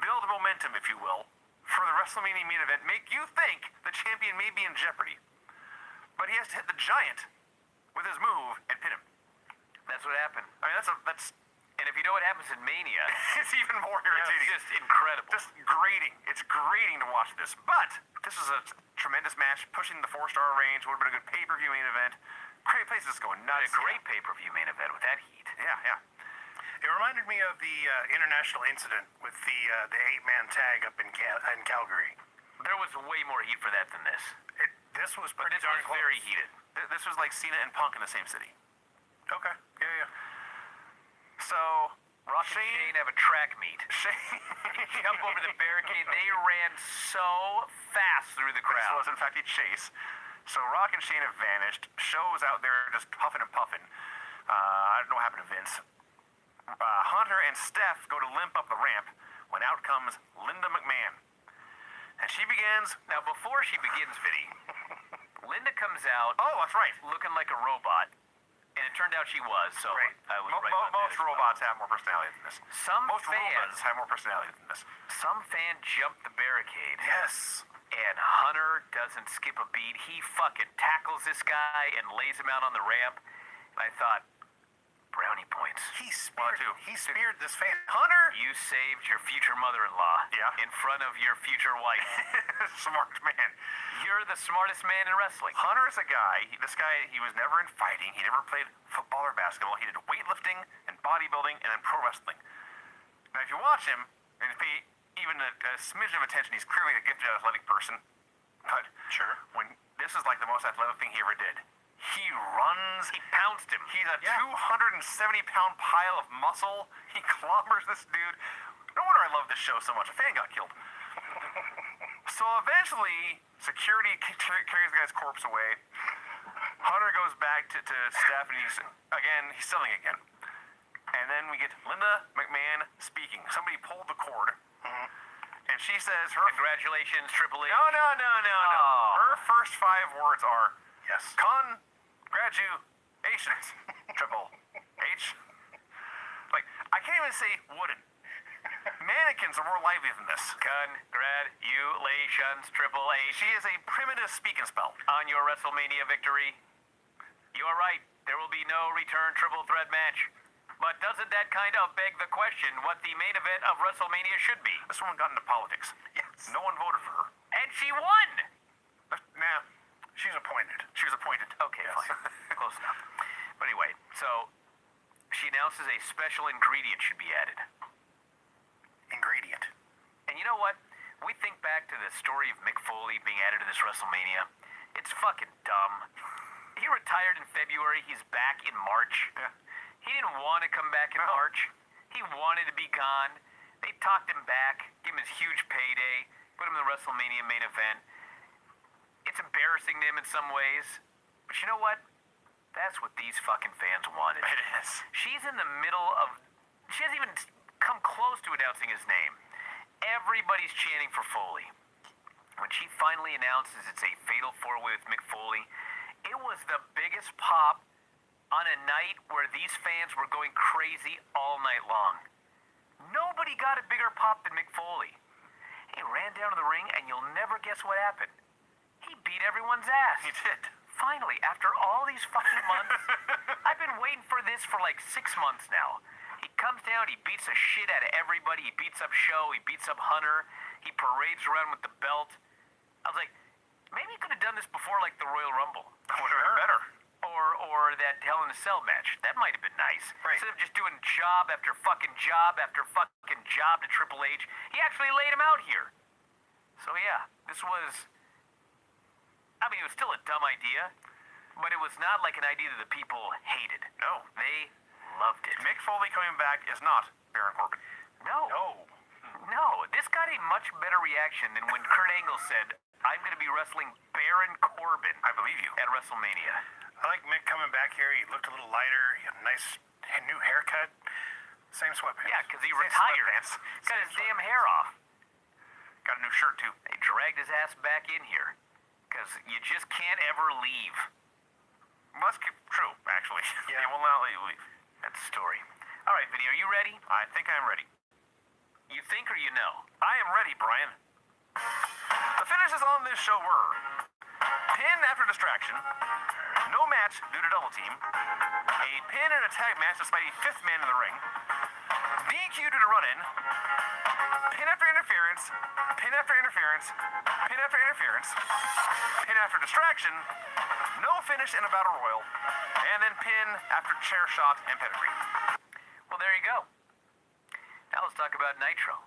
build momentum, if you will, for the WrestleMania main event. Make you think the champion may be in jeopardy. But he has to hit the Giant with his move and pin him. That's what happened. I mean, that's And if you know what happens in Mania, it's even more irritating. it's just incredible. Just grating. It's grating to watch this. But this is a tremendous match, pushing the 4-star range. Would have been a good pay-per-view main event. Great place. This is going nuts. a great pay-per-view main event with that heat. Yeah. It reminded me of the international incident with the 8-man tag up in Calgary. There was way more heat for that than this. This was But this darn was close. very heated. This was like Cena and Punk in the same city. Okay. Yeah. So, Rock and Shane have a track meet. Shane Jump over the barricade. They ran so fast through the This crowd. was in fact a chase. So Rock and Shane have vanished. Show's out there just puffing and puffing. I don't know what happened to Vince. Hunter and Steph go to limp up the ramp when out comes Linda McMahon. And she begins. Now, before she begins, Vinny, Linda comes out Oh, that's right. looking like a robot. And it turned out she was, so Right. I was right about that Most as well. robots have more personality than this. Most fans- robots have more personality than this. Some fan jumped the barricade. Yes. And Hunter doesn't skip a beat. He fucking tackles this guy and lays him out on the ramp. And I thought, brownie points. He speared this fan. Hunter, You saved your future mother-in-law Yeah. in front of your future wife. smart man. You're the smartest man in wrestling. Hunter is a guy. He was never in fighting. He never played football or basketball. He did weightlifting and bodybuilding and then pro wrestling. Now, if you watch him and pay even a smidgen of attention, he's clearly a gifted athletic person. But Sure. when this is like the most athletic thing he ever did. He runs. He pounced him. He's a 270-pound pile of muscle. He clobbers this dude. No wonder I love this show so much. A fan got killed. So eventually, security carries the guy's corpse away. Hunter goes back to Steph, and he's selling again. And then we get Linda McMahon speaking. Somebody pulled the cord, and she says Congratulations, Triple H. No. Oh. Her first 5 words are, Yes. congratulations, Triple H. Like, I can't even say wooden. Mannequins are more lively than this. Congratulations, Triple H. She is a primitive speak and spell. On your WrestleMania victory. You are right. There will be no return triple threat match. But doesn't that kind of beg the question what the main event of WrestleMania should be? This woman got into politics. Yes. No one voted for her. And she won! Nah, She's appointed. she was appointed. Okay, fine. Close enough. But anyway, so she announces a special ingredient should be added. Ingredient. And you know what? We think back to the story of Mick Foley being added to this WrestleMania. It's fucking dumb. He retired in February. He's back in March. Yeah. He didn't want to come back in No. March. He wanted to be gone. They talked him back, gave him his huge payday, put him in the WrestleMania main event. It's embarrassing to him in some ways. But you know what? That's what these fucking fans wanted. It is. She's in the middle of... She hasn't even come close to announcing his name. Everybody's chanting for Foley. When she finally announces it's a fatal 4-way with Mick Foley, it was the biggest pop on a night where these fans were going crazy all night long. Nobody got a bigger pop than Mick Foley. He ran down to the ring, and you'll never guess what happened. He beat everyone's ass. He did. Finally, after all these fucking months, I've been waiting for this for like 6 months now. He comes down, he beats the shit out of everybody. He beats up Show, he beats up Hunter. He parades around with the belt. I was like, maybe he could have done this before like the Royal Rumble. That would have been better. Or that Hell in a Cell match. That might have been nice. Right. Instead of just doing job after fucking job after fucking job to Triple H, he actually laid him out here. So yeah, this was... I mean, it was still a dumb idea, but it was not like an idea that the people hated. No. They loved it. Mick Foley coming back is not Baron Corbin. No. No. No, this got a much better reaction than when Kurt Angle said, I'm going to be wrestling Baron Corbin. I believe you. At WrestleMania. I like Mick coming back here. He looked a little lighter. He had a nice new haircut. Same sweatpants. Yeah, because he Same retired. sweatpants. Got his damn hair off. Got a new shirt, too. They dragged his ass back in here. Because you just can't ever leave. Well, that's true, actually. Yeah. They will not let you leave. That's the story. All right, Vinny, are you ready? I think I'm ready. You think or you know? I am ready, Brian. The finishes on this show were pin after distraction, no match due to double team, a pin and a tag match despite a fifth man in the ring, DQ due to run-in, pin after interference, pin after interference, pin after interference, pin after distraction, no finish in a battle royal, and then pin after chair shot and pedigree. Well, there you go. Now let's talk about Nitro.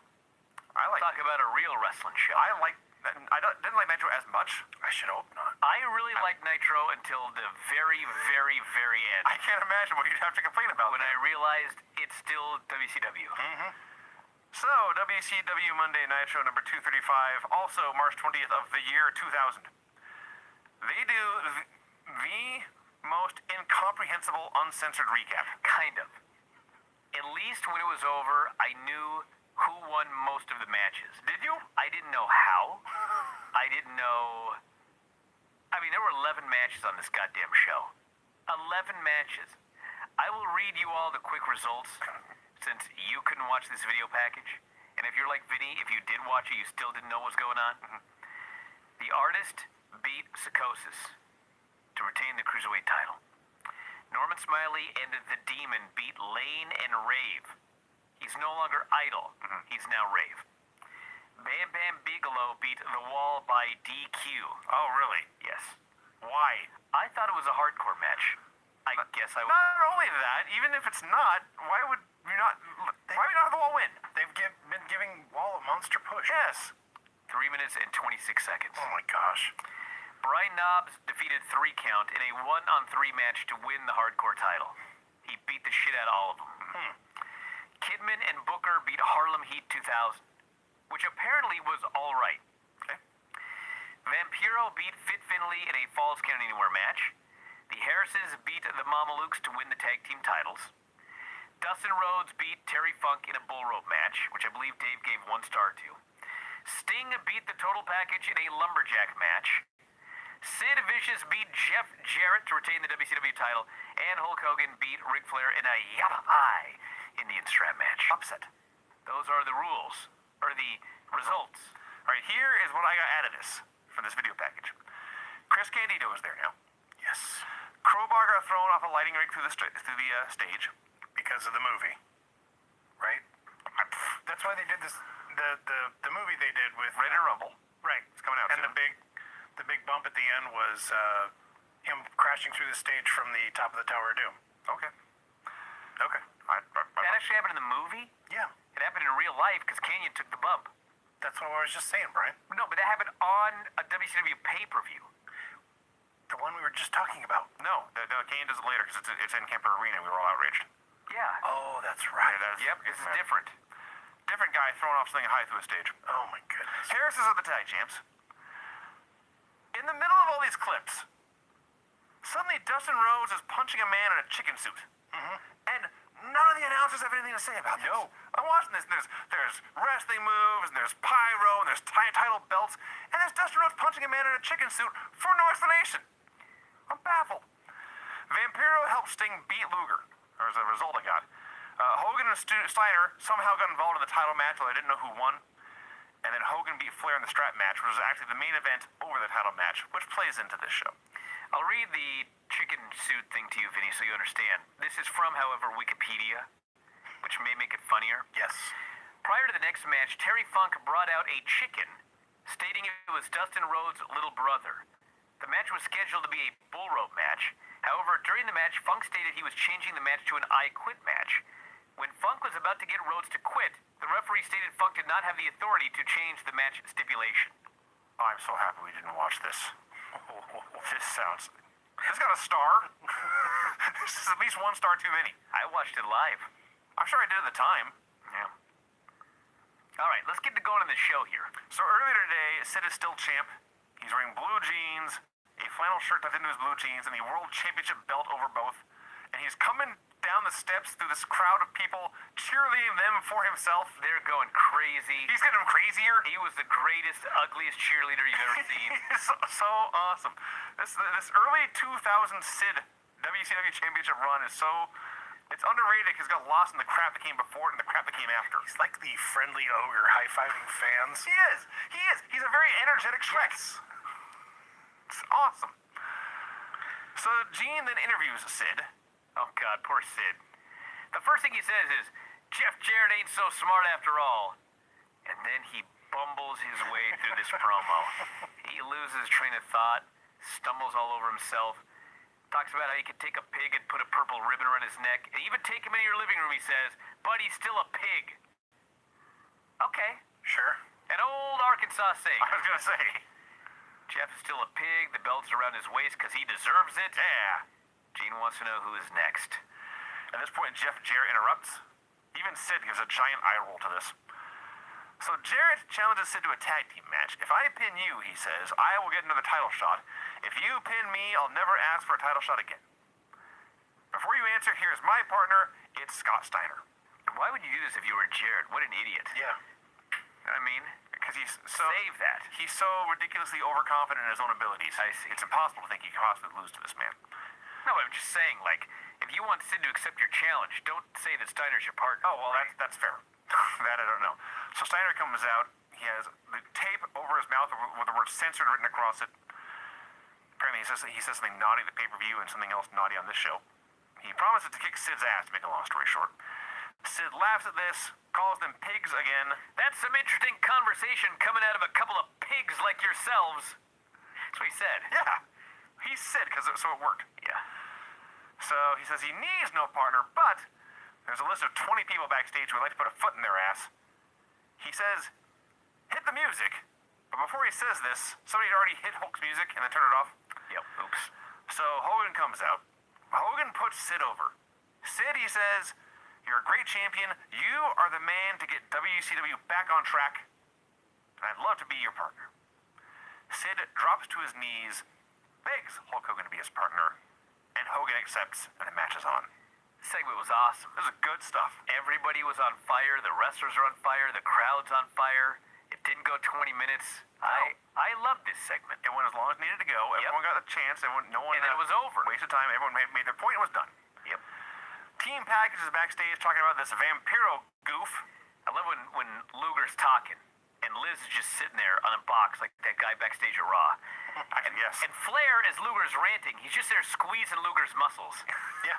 Let's Talk about a real wrestling show. didn't like Nitro as much. I should hope not. I really liked Nitro until the very, very, very end. I can't imagine what you'd have to complain about. When I realized it's still WCW. So, WCW Monday Nitro number 235, also March 20th of the year 2000. They do the most incomprehensible uncensored recap. Kind of. At least when it was over, I knew who won most of the matches. Did you? I didn't know how. I didn't know... I mean, there were 11 matches on this goddamn show. 11 matches. I will read you all the quick results, since you couldn't watch this video package. And if you're like Vinny, if you did watch it, you still didn't know what was going on. The Artist beat Psychosis to retain the Cruiserweight title. Norman Smiley and the Demon beat Lane and Rave. He's no longer Idol. He's now Rave. Bam Bam Bigelow beat The Wall by DQ. Oh, really? Yes. Why? I thought it was a hardcore match. I guess I was... Not only that, even if it's not, why would you not have the Wall win? They've been giving Wall a monster push. Yes. 3 minutes and 26 seconds. Oh my gosh. Brian Knobbs defeated 3 Count in a 1-on-3 match to win the hardcore title. He beat the shit out of all of them. Kidman and Booker beat Harlem Heat 2000, which apparently was all right. Okay. Vampiro beat Fit Finlay in a Falls Count Anywhere match. The Harrises beat the Mamalukes to win the tag team titles. Dustin Rhodes beat Terry Funk in a bull rope match, which I believe Dave gave 1 star to. Sting beat the Total Package in a lumberjack match. Sid Vicious beat Jeff Jarrett to retain the WCW title, and Hulk Hogan beat Ric Flair in a Yapa-Eye Indian strap match. Upset. Those are the rules, or the results. All right, here is what I got out of this from this video package. Chris Candido is there now. Yes. Crowbar got thrown off a lighting rig through the stage. Because of the movie. Right? That's why they did this. The movie they did with Ready to Rumble. Right. It's coming out and soon. the big bump at the end was him crashing through the stage from the top of the Tower of Doom. Okay. That actually happened in the movie? Yeah. It happened in real life because Canyon took the bump. That's what I was just saying, Brian. No, but that happened on a WCW pay-per-view. The one we were just talking about. No, Kane does it later because it's in Kemper Arena. We were all outraged. Yeah. Oh, that's right. Yep, This is different. Different guy thrown off something high through a stage. Oh my goodness. Harris is at the tag champs. In the middle of all these clips, suddenly Dustin Rhodes is punching a man in a chicken suit. And none of the announcers have anything to say about this. No. I'm watching this, and there's wrestling moves, and there's pyro, and there's title belts, and there's Dustin Rhodes punching a man in a chicken suit for no explanation. I'm baffled. Vampiro helped Sting beat Luger, or as a result I got. Hogan and Steiner somehow got involved in the title match, although I didn't know who won. And then Hogan beat Flair in the strap match, which was actually the main event over the title match, which plays into this show. I'll read the chicken suit thing to you, Vinny, so you understand. This is from, however, Wikipedia, which may make it funnier. Yes. Prior to the next match, Terry Funk brought out a chicken, stating it was Dustin Rhodes' little brother. The match was scheduled to be a bull rope match. However, during the match, Funk stated he was changing the match to an I Quit match. When Funk was about to get Rhodes to quit, the referee stated Funk did not have the authority to change the match stipulation. I'm so happy we didn't watch this. This got a star. This is at least 1 star too many. I watched it live. I'm sure I did at the time. Yeah. All right, let's get to going on the show here. So earlier today, Sid is still champ. He's wearing blue jeans, a flannel shirt tucked into his blue jeans, and the World Championship belt over both. And he's coming down the steps through this crowd of people, cheerleading them for himself. They're going crazy. He's getting crazier. He was the greatest, ugliest cheerleader you've ever seen. It's so awesome. This early 2000 Sid WCW Championship run is so... It's underrated because he got lost in the crap that came before it and the crap that came after. He's like the friendly ogre high-fiving fans. He is. He is. He's a very energetic Shrek. It's awesome. So Gene then interviews Sid. Oh, God, poor Sid. The first thing he says is, Jeff Jarrett ain't so smart after all. And then he bumbles his way through this promo. He loses train of thought, stumbles all over himself, talks about how you could take a pig and put a purple ribbon around his neck, and even take him into your living room, he says, but he's still a pig. Okay. Sure. An old Arkansas saying. I was going to say. Jeff is still a pig, the belt's around his waist because he deserves it. Yeah. Gene wants to know who is next. At this point, Jeff Jarrett interrupts. Even Sid gives a giant eye roll to this. So Jarrett challenges Sid to a tag team match. If I pin you, he says, I will get another title shot. If you pin me, I'll never ask for a title shot again. Before you answer, here's my partner. It's Scott Steiner. Why would you do this if you were Jarrett? What an idiot. Yeah. You know what I mean? Because he's so... Save that. He's so ridiculously overconfident in his own abilities. I see. It's impossible to think he could possibly lose to this man. No, I'm just saying, like, if you want Sid to accept your challenge, don't say that Steiner's your partner. Oh, well, that's fair. That I don't know. So Steiner comes out. He has the tape over his mouth with the word censored written across it. Apparently he says something naughty at the pay-per-view and something else naughty on this show. He promises to kick Sid's ass, to make a long story short. Sid laughs at this, calls them pigs again. That's some interesting conversation coming out of a couple of pigs like yourselves. That's what he said. Yeah, he said, so it worked. Yeah. So he says he needs no partner, but there's a list of 20 people backstage who would like to put a foot in their ass. He says, hit the music. But before he says this, somebody had already hit Hulk's music and then turned it off. Yep, oops. So Hogan comes out. Hogan puts Sid over. Sid, he says, you're a great champion. You are the man to get WCW back on track. And I'd love to be your partner. Sid drops to his knees, begs Hulk Hogan to be his partner, and Hogan accepts, and the match is on. This segment was awesome. This is good stuff. Everybody was on fire. The wrestlers are on fire. The crowd's on fire. It didn't go 20 minutes. I loved this segment. It went as long as it needed to go. Yep. Everyone got a chance. No one And then it was over. Wasted time. Everyone made their point. It was done. Yep. Team Package is backstage talking about this Vampiro goof. I love when Luger's talking and Liz is just sitting there on a box like that guy backstage at Raw. Actually, yes. And Flair, as Luger's ranting, he's just there squeezing Luger's muscles. Yeah.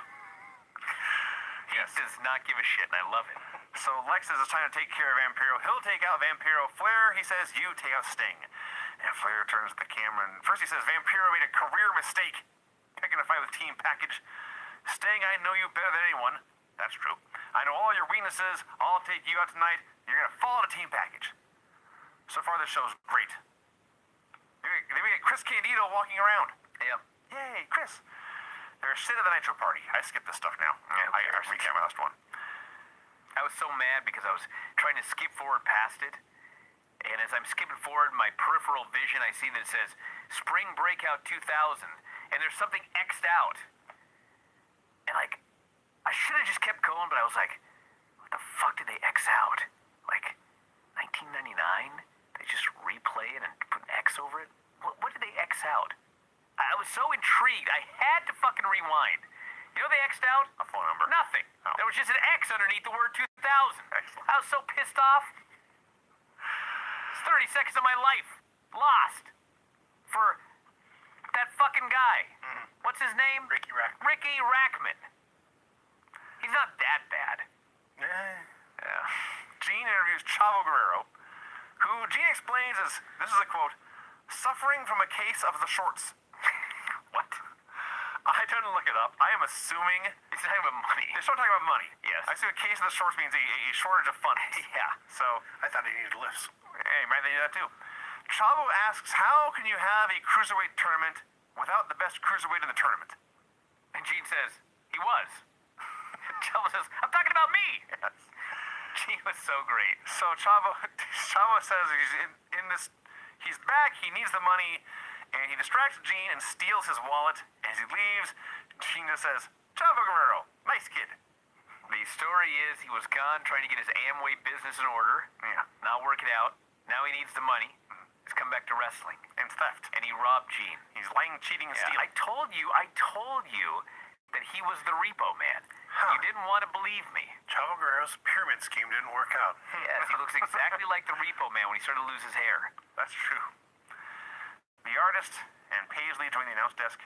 He does not give a shit, and I love it. So Lex says it's time to take care of Vampiro. He'll take out Vampiro. Flair, he says, you take out Sting. And Flair turns to the camera and first he says Vampiro made a career mistake picking a fight with Team Package. Sting, I know you better than anyone. That's true. I know all your weaknesses. I'll take you out tonight. You're going to fall to Team Package. So far, this show's great. Then we get Chris Candido walking around. Yeah. Yay, Chris. There's Sid at the Nitro Party. I skipped this stuff now. I recap my last one. I was so mad because I was trying to skip forward past it. And as I'm skipping forward, my peripheral vision, I see that it says Spring Breakout 2000. And there's something X'd out. And like, I should have just kept going, but I was like, what the fuck did they X out? Like, 1999? They just replay it and put an X over it? What did they X out? I was so intrigued. I had to fucking rewind. You know they X'd out? A phone number. Nothing. Oh. There was just an X underneath the word 2000. Excellent. I was so pissed off. It's 30 seconds of my life lost for that fucking guy. Mm-hmm. What's his name? Ricky Rackman. Ricky Rackman. He's not that bad. Yeah. Gene interviews Chavo Guerrero, who Gene explains as, this is a quote, suffering from a case of the shorts. What? I tried to look it up. I am assuming... He's talking about money. They're still talking about money. Yes. I assume a case of the shorts means a shortage of funds. Yeah. So, I thought he needed lifts. hey, might they do that too? Chavo asks, how can you have a cruiserweight tournament without the best cruiserweight in the tournament? And Gene says, he was. Chavo says, I'm talking about me. Yes. Gene was so great. So Chavo says he's back, he needs the money, and he distracts Gene and steals his wallet. As he leaves, Gene just says, Chavo Guerrero, nice kid. The story is he was gone trying to get his Amway business in order. Yeah. Not working out. Now he needs the money. He's come back to wrestling. And theft. And he robbed Gene. He's lying, cheating, and stealing. I told you that he was the repo man. Huh. You didn't want to believe me. Chavo Guerrero's pyramid scheme didn't work out. Yes, he looks exactly like the repo man when he started to lose his hair. That's true. The artist and Paisley join the announce desk.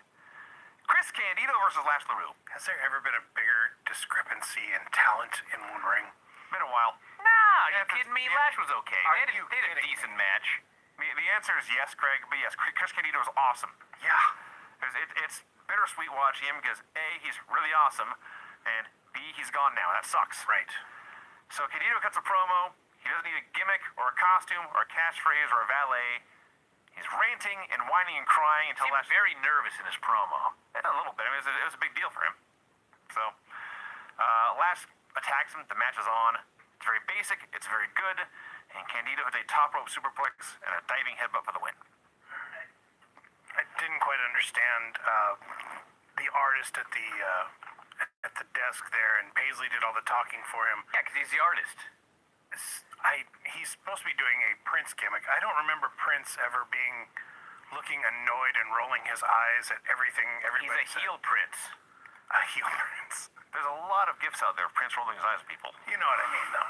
Chris Candido versus Lash LaRue. Has there ever been a bigger discrepancy in talent in one ring? Been a while. Nah, Yeah, you kidding me? yeah. Lash was okay. Are They had you a kidding decent match. The answer is yes, Craig. But yes, Chris Candido is awesome. Yeah. It's bittersweet watching him because A, he's really awesome, and B, he's gone now. That sucks. Right. So Candido cuts a promo. He doesn't need a gimmick or a costume or a catchphrase or a valet. He's ranting and whining and crying until Seemed very nervous in his promo. Yeah, a little bit. I mean, it was a big deal for him. So, Lash attacks him. The match is on. It's very basic. It's very good. And Candido hits a top rope superplex and a diving headbutt for the win. I didn't quite understand the artist at the desk there, and Paisley did all the talking for him. Yeah, because he's the artist. He's supposed to be doing a Prince gimmick. I don't remember Prince ever looking annoyed and rolling his eyes at everything everybody He's a heel prince. A heel Prince. There's a lot of gifs out there of Prince rolling his eyes at people. You know what I mean, though.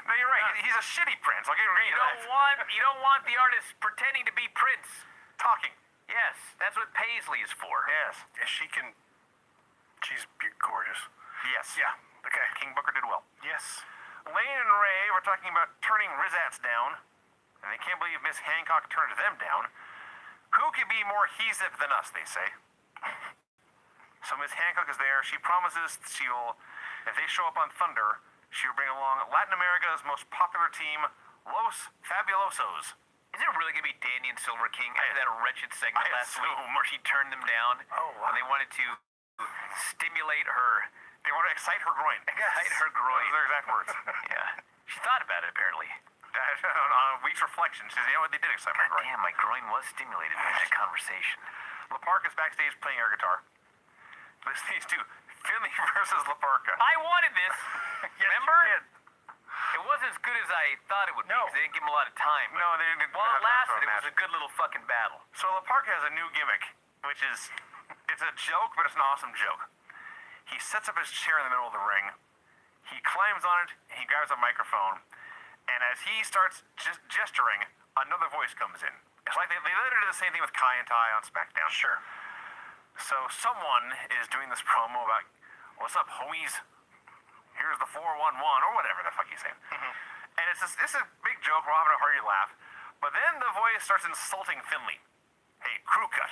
No, you're right. He's a shitty Prince. I'll give you You don't want the artist pretending to be Prince. talking. Yes, that's what Paisley is for. Yes. Yeah, she's gorgeous. Yes. Yeah. Okay. King Booker did well. Yes. Lane and Ray were talking about turning Rizats down, and they can't believe Miss Hancock turned them down. Who could be more adhesive than us, they say. So Miss Hancock is there. She promises if they show up on Thunder, she will bring along Latin America's most popular team, Los Fabulosos. Is it really going to be Danny and Silver King after that wretched segment I last week assume. where she turned them down? Oh, wow. And they wanted to stimulate her. They want to excite her groin. Excite her groin. Those are their exact words. Yeah. She thought about it, apparently. On a week's reflection, she says, you know what, they did excite my God groin. damn, my groin was stimulated by that conversation. LaParca is backstage playing air guitar. These two, Finley versus LaParca. I wanted this. Remember? You did. It wasn't as good as I thought it would be. No. 'Cause they didn't give him a lot of time. No, they didn't. While it have time lasted, for it was match. a good little fucking battle. So LaParca has a new gimmick, which is, it's a joke, but it's an awesome joke. He sets up his chair in the middle of the ring. He climbs on it, and he grabs a microphone. And as he starts gesturing, another voice comes in. It's like they literally did the same thing with Kai and Tai on SmackDown. Sure. So someone is doing this promo about, what's up, homies? Here's the 411, or whatever the fuck he's saying. And it's this is a big joke. We're all having a hearty laugh. But then the voice starts insulting Finley. Hey, crew cut.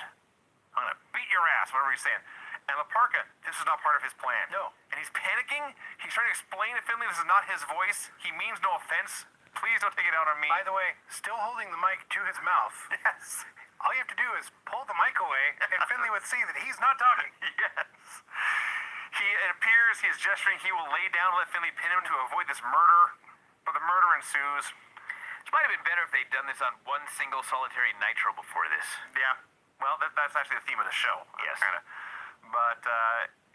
I'm going to beat your ass, whatever he's saying. And LaParca, this is not part of his plan. No. And he's panicking. He's trying to explain to Finley this is not his voice. He means no offense. Please don't take it out on me. By the way, still holding the mic to his mouth. Yes. All you have to do is pull the mic away, and Finley would see that he's not talking. Yes. It appears he is gesturing he will lay down and let Finley pin him to avoid this murder. But the murder ensues. It might have been better if they'd done this on one single solitary Nitro before this. Yeah. Well, that's actually the theme of the show. Yes. Kinda. But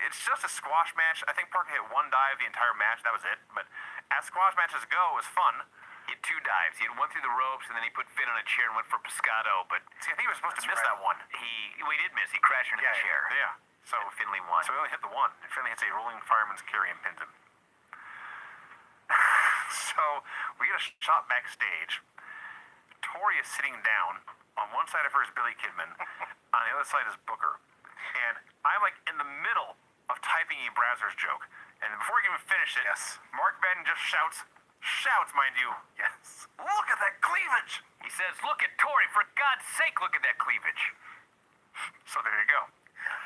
it's just a squash match. I think Parker hit one dive the entire match. That was it. But as squash matches go, it was fun. He had two dives. He had one through the ropes, and then he put Finn on a chair and went for Pescado. But See, I think we were supposed to miss right. that one. we did miss. He crashed into the chair. Yeah. So Finley won. So we only hit the one. And Finley hits a rolling fireman's carry and pins him. So we get a shot backstage. Tori is sitting down. On one side of her is Billy Kidman. On the other side is Booker. And I'm like in the middle of typing a Brazzers joke. And before I can even finish it, Yes. Mark Benton just shouts, mind you. Yes. Look at that cleavage! He says, "Look at Tori. For God's sake, look at that cleavage." So there you go.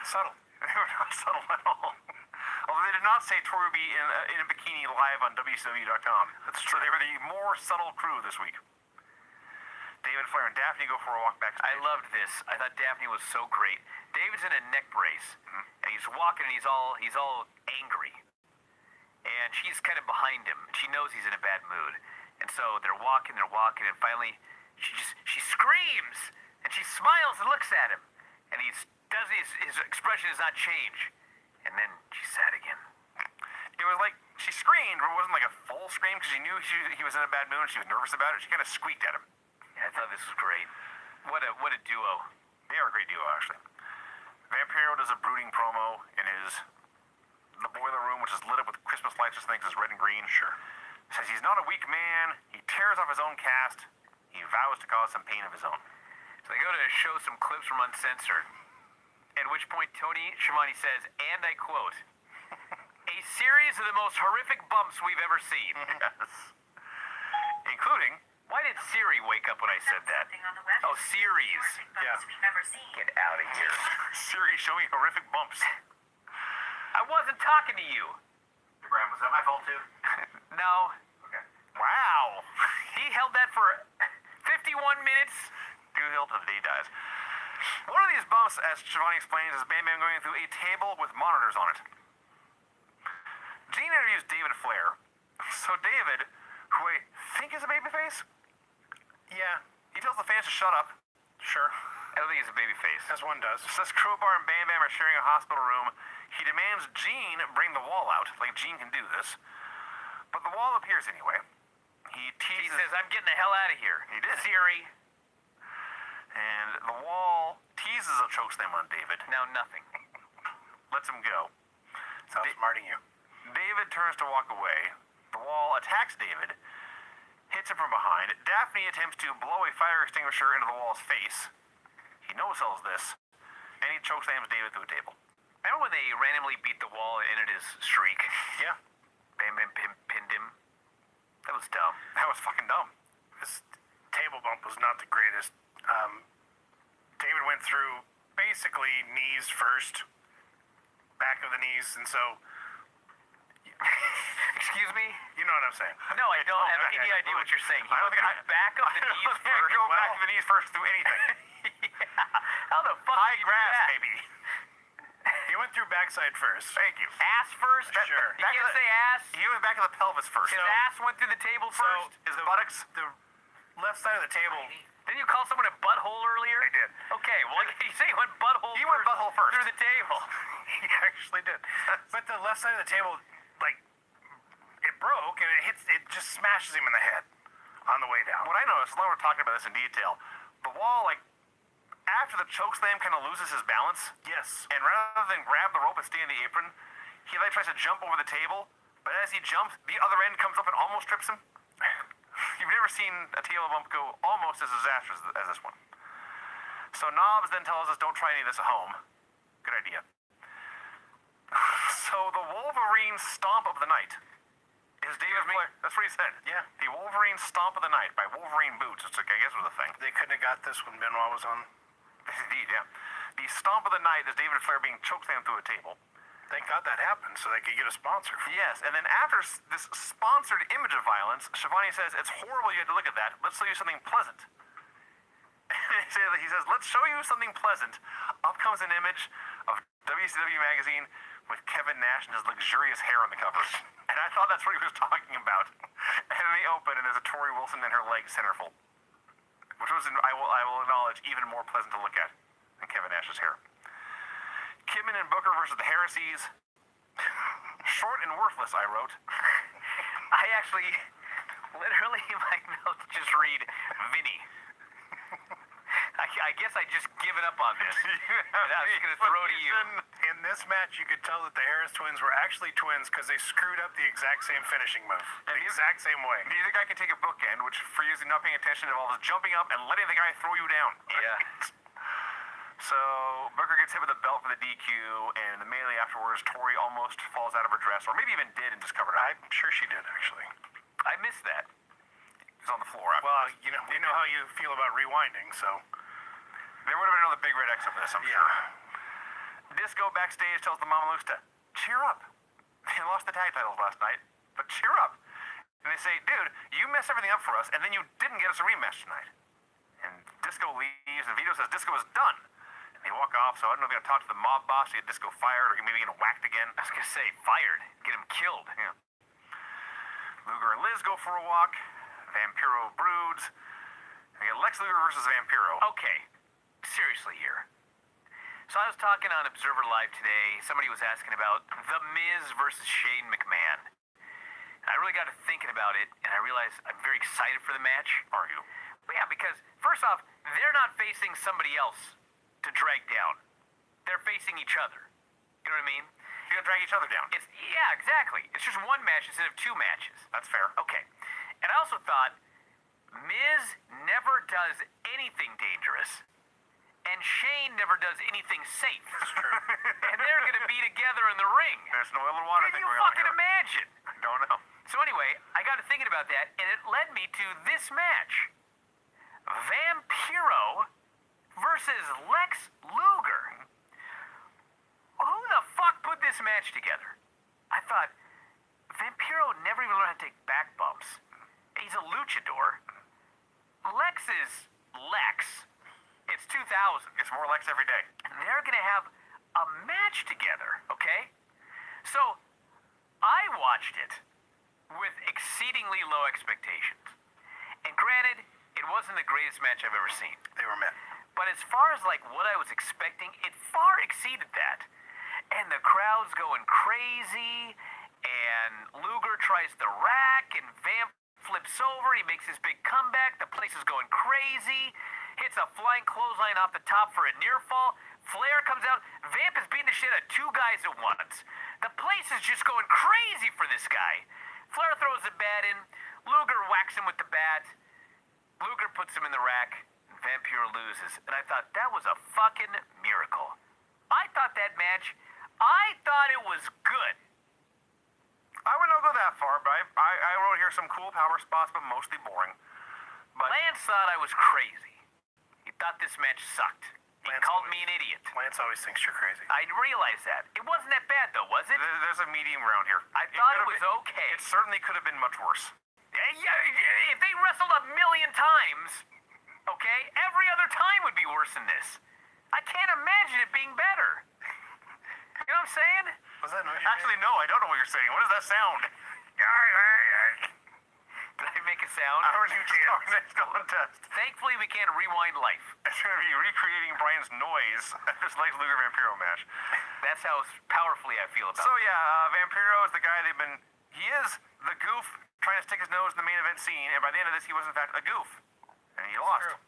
Subtle. They were not subtle at all. Although they did not say Tori would be in a bikini live on WCW.com. That's true. They were the more subtle crew this week. David Flair and Daphne go for a walk backstage. I loved this. I thought Daphne was so great. David's in a neck brace, and he's walking, and he's all angry. And and she's kind of behind him. She knows he's in a bad mood. And so they're walking, and finally she screams, and she smiles and looks at him. And his expression does not change. And then she's sad again. It was like she screamed, but it wasn't like a full scream because she knew he was in a bad mood and she was nervous about it. She kind of squeaked at him. Yeah, I thought this was great. What a duo. They are a great duo, actually. Vampiro does a brooding promo in the boiler room, which is lit up with Christmas lights, just thinks it's red and green. Sure. Says he's not a weak man. He tears off his own cast. He vows to cause some pain of his own. So they go to show some clips from Uncensored. At which point Tony Schiavone says, and I quote, "A series of the most horrific bumps we've ever seen." Yes. Including, Why did Siri wake up when I said that? Oh, series. Yeah. Get out of here. Siri showing horrific bumps. I wasn't talking to you. Graham, was that my fault too? No. Okay. Wow. He held that for 51 minutes. Dude held till the day he dies. One of these bumps, as Schiavone explains, is Bam Bam going through a table with monitors on it. Gene interviews David Flair. So David, who I think is a babyface? Yeah. He tells the fans to shut up. Sure. I don't think he's a baby face. As one does. Says Crowbar and Bam Bam are sharing a hospital room. He demands Gene bring the wall out, like Gene can do this. But the wall appears anyway. He He teases, says, I'm getting the hell out of here. He did. Siri. and the wall teases a chokeslam on David. Now nothing. Lets him go. Sounds smarting you. David turns to walk away. The wall attacks David, hits him from behind. Daphne attempts to blow a fire extinguisher into the wall's face. He no-sells this, and he chokeslams David through a table. Remember when they randomly beat the wall and ended his streak? Yeah, Bam Bam pinned him. That was dumb. that was fucking dumb. This table bump was not the greatest. David went through basically knees first, back of the knees, and so Excuse me? you know what I'm saying. No, I don't have okay. any idea what you're saying. He I don't went think through back of the knees I first. go back Well, to the knees first through anything. yeah. How the fuck High did you do grass, that? maybe. He went through backside first. Thank you. Ass first? Sure. You can't say ass. He went back to the pelvis first. His ass went through the table So first. His buttocks. the left side of the table. Didn't you call someone a butthole earlier? I did. Okay, well, you say he went butthole He went butthole first. through the table. He actually did. But the left side of the table, like, it broke and it just smashes him in the head on the way down. What I noticed, while we're talking about this in detail, the wall, like, after the chokeslam kind of loses his balance, Yes. and rather than grab the rope and stay in the apron, he like tries to jump over the table, but as he jumps, the other end comes up and almost trips him. You've never seen a table bump go almost as disastrous as this one. So Knobs then tells us don't try any of this at home. Good idea. So the Wolverine stomp of the night is David Flair. That's what he said. Yeah. The Wolverine stomp of the night by Wolverine Boots, which I guess was a thing. They couldn't have got this when Benoit was on. Indeed, yeah. The stomp of the night is David Flair being chokeslammed through a table. Thank God that happened so they could get a sponsor. Yes, and then after this sponsored image of violence, Schiavone says, it's horrible you had to look at that. Let's show you something pleasant. He says, let's show you something pleasant. Up comes an image of WCW magazine with Kevin Nash and his luxurious hair on the cover. And I thought that's what he was talking about. And then they open, and there's a Tori Wilson and her legs centerfold. Which was, I will acknowledge, even more pleasant to look at than Kevin Nash's hair. Kidman and Booker versus the Heresies. Short and worthless, I wrote. I actually, literally, my notes just read Vinny. I guess I just given up on this. And I was just going to throw to you. In this match, you could tell that the Harris twins were actually twins because they screwed up the exact same finishing move. The exact same way. Do you think I can take a bookend, which for using not paying attention involves jumping up and letting the guy throw you down? Yeah. So Booker gets hit with a belt for the DQ, and in the melee afterwards, Tori almost falls out of her dress, or maybe even did and just covered up. I'm sure she did, actually. I missed that. She's on the floor after. Well, you know, we know how you feel about rewinding, so. There would have been another big red X over this, I'm sure. Disco backstage tells the Mama Luke to cheer up. They lost the tag titles last night, but cheer up. And they say, dude, you messed everything up for us, and then you didn't get us a rematch tonight. And Disco leaves, and Vito says Disco is done. And they walk off, so I don't know if they're going to talk to the mob boss to get Disco fired, or maybe getting whacked again. I was going to say, fired. Get him killed. Yeah. Luger and Liz go for a walk. Vampiro broods. We got Lex Luger versus Vampiro. Okay, seriously here. So I was talking on Observer Live today. Somebody was asking about The Miz versus Shane McMahon. And I really got to thinking about it, and I realized I'm very excited for the match. Are you? Well, yeah, because first off, they're not facing somebody else to drag down. They're facing each other. You know what I mean? You're gonna drag each other down. Yeah, exactly. It's just one match instead of two matches. That's fair. Okay. And I also thought Miz never does anything dangerous. And Shane never does anything safe. That's true. And they're going to be together in the ring. There's no oil and water Can thing you going on fucking here. imagine? I don't know. So anyway, I got to thinking about that, and it led me to this match. Vampiro versus Lex Luger. Who the fuck put this match together? I thought, Vampiro never even learned how to take back bumps. He's a luchador. Lex is Lex. It's 2000. It's more Lex every day. And they're going to have a match together, okay? So, I watched it with exceedingly low expectations. And granted, it wasn't the greatest match I've ever seen. They were met. But as far as like what I was expecting, it far exceeded that. And the crowd's going crazy, and Luger tries the rack, and Vamp flips over, he makes his big comeback, the place is going crazy, hits a flying clothesline off the top for a near fall, Flair comes out, Vamp is beating the shit out of two guys at once. The place is just going crazy for this guy. Flair throws the bat in, Luger whacks him with the bat, Luger puts him in the rack, and Vampiro loses. And I thought, that was a fucking miracle. I thought that match, I thought it was good. I would not go that far, but I wrote here some cool power spots, but mostly boring. But Lance thought I was crazy. He thought this match sucked. He Lance called always- me an idiot. Lance always thinks you're crazy. I realized that. It wasn't that bad, though, was it? there's a medium around here. I thought it could've was been- okay. It certainly could have been much worse. Yeah, if they wrestled a million times, okay, every other time would be worse than this. I can't imagine it being better. You know what I'm saying? Was that noise? Actually, no, I don't know what you're saying. What does that sound? Did I make a sound? I heard you still on test. Thankfully, we can't rewind life. It's going to be recreating Brian's noise at this Lex Luger Vampiro match. That's how powerfully I feel about So it. yeah, Vampiro is the guy he is the goof trying to stick his nose in the main event scene, and by the end of this, he was in fact a goof. And he lost. True.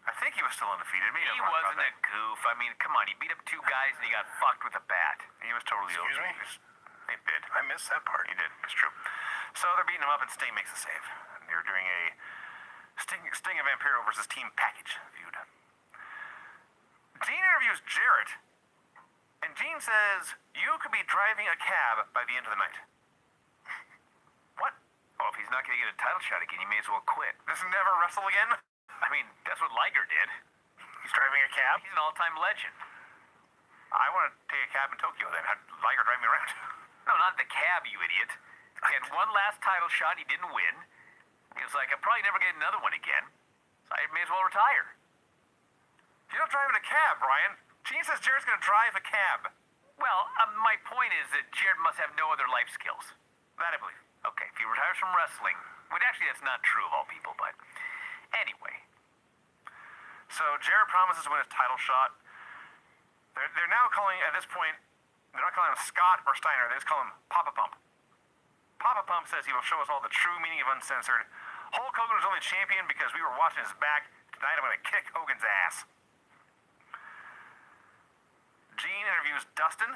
I think he was still undefeated. Maybe He I'm wrong wasn't about a goof. I mean, come on, he beat up two guys and he got fucked with a bat. that. He was totally Excuse over. me? He did. I missed that part. He did. It's true. So they're beating him up, and Sting makes a save. And they're doing a Sting and Vampiro versus team package feud. Dean interviews Jarrett, and Gene says, "You could be driving a cab by the end of the night." What? Well, if he's not going to get a title shot again, he may as well quit. Does he never wrestle again? I mean, that's what Liger did. He's driving a cab? He's an all-time legend. I want to take a cab in Tokyo then. Have Liger drive me around. No, not the cab, you idiot. He had one last title shot, he didn't win. He was like, I'll probably never get another one again. So I may as well retire. You're not driving a cab, Brian. Gene says Jarrett's going to drive a cab. Well, my point is that Jared must have no other life skills. That I believe. Okay, if he retires from wrestling, which actually that's not true of all people, but anyway. So Jarrett promises to win his title shot. They're now calling, at this point, they're not calling him Scott or Steiner. They just call him Papa Pump. Papa Pump says he will show us all the true meaning of uncensored. Hulk Hogan was only champion because we were watching his back. Tonight I'm going to kick Hogan's ass. Gene interviews Dustin,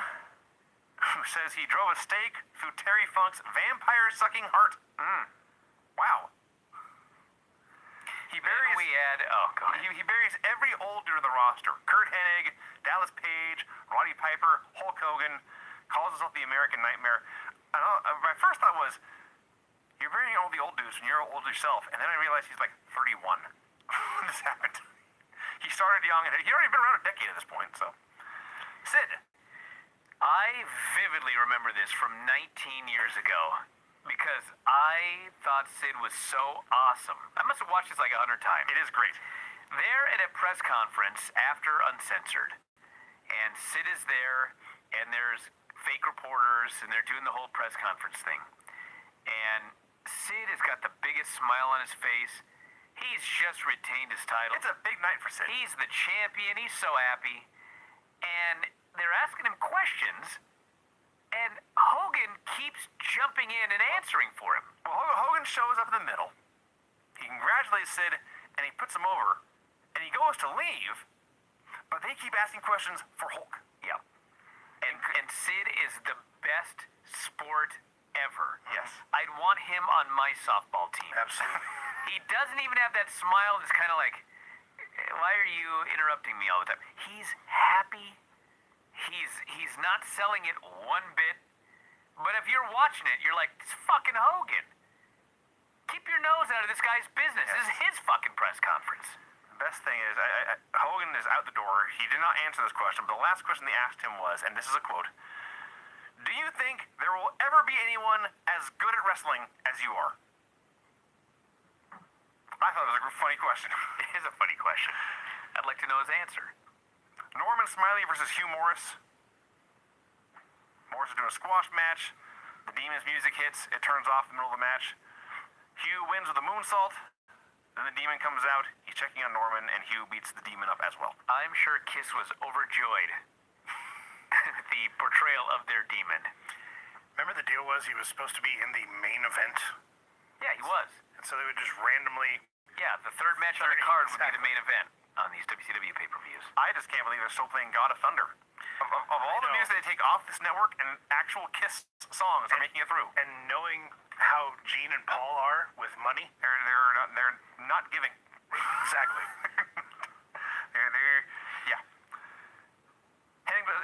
who says he drove a stake through Terry Funk's vampire-sucking heart. Wow. He buries. We had, oh god. He buries every old dude in the roster. Kurt Hennig, Dallas Page, Roddy Piper, Hulk Hogan, calls himself the American Nightmare. My first thought was, you're burying all the old dudes and you're old yourself. And then I realized he's like 31 when this happened. He started young and he'd already been around a decade at this point, so. Sid, I vividly remember this from 19 years ago because I thought Sid was so awesome. I must have watched this like 100 times. It is great. They're at a press conference after Uncensored, and Sid is there, and there's fake reporters, and they're doing the whole press conference thing. And Sid has got the biggest smile on his face. He's just retained his title. It's a big night for Sid. He's the champion. He's so happy. And they're asking him questions. And Hogan keeps jumping in and answering for him. Well, Hogan shows up in the middle. He congratulates Sid, and he puts him over. And he goes to leave, but they keep asking questions for Hulk. Yep. And Sid is the best sport ever. Yes. I'd want him on my softball team. Absolutely. He doesn't even have that smile that's kind of like, why are you interrupting me all the time? He's happy. He's not selling it one bit. But if you're watching it, you're like, it's fucking Hogan. Keep your nose out of this guy's business. Yes. This is his fucking press conference. The best thing is, Hogan is out the door. He did not answer this question, but the last question they asked him was, and this is a quote, "Do you think there will ever be anyone as good at wrestling as you are?" I thought it was a funny question. It is a funny question. I'd like to know his answer. Norman Smiley versus Hugh Morris. Morris is doing a squash match. The Demon's music hits. It turns off in the middle of the match. Hugh wins with a moonsault. Then the Demon comes out. He's checking on Norman, and Hugh beats the Demon up as well. I'm sure Kiss was overjoyed at the portrayal of their Demon. Remember the deal was he was supposed to be in the main event? Yeah, he was. And so they would just randomly... Yeah, the third match on the card would be the main event on these WCW pay-per-views. I just can't believe they're still playing God of Thunder. Of all the music they take off this network, and actual Kiss songs are making it through. And knowing how Gene and Paul are with money... They're not giving. Exactly. Yeah.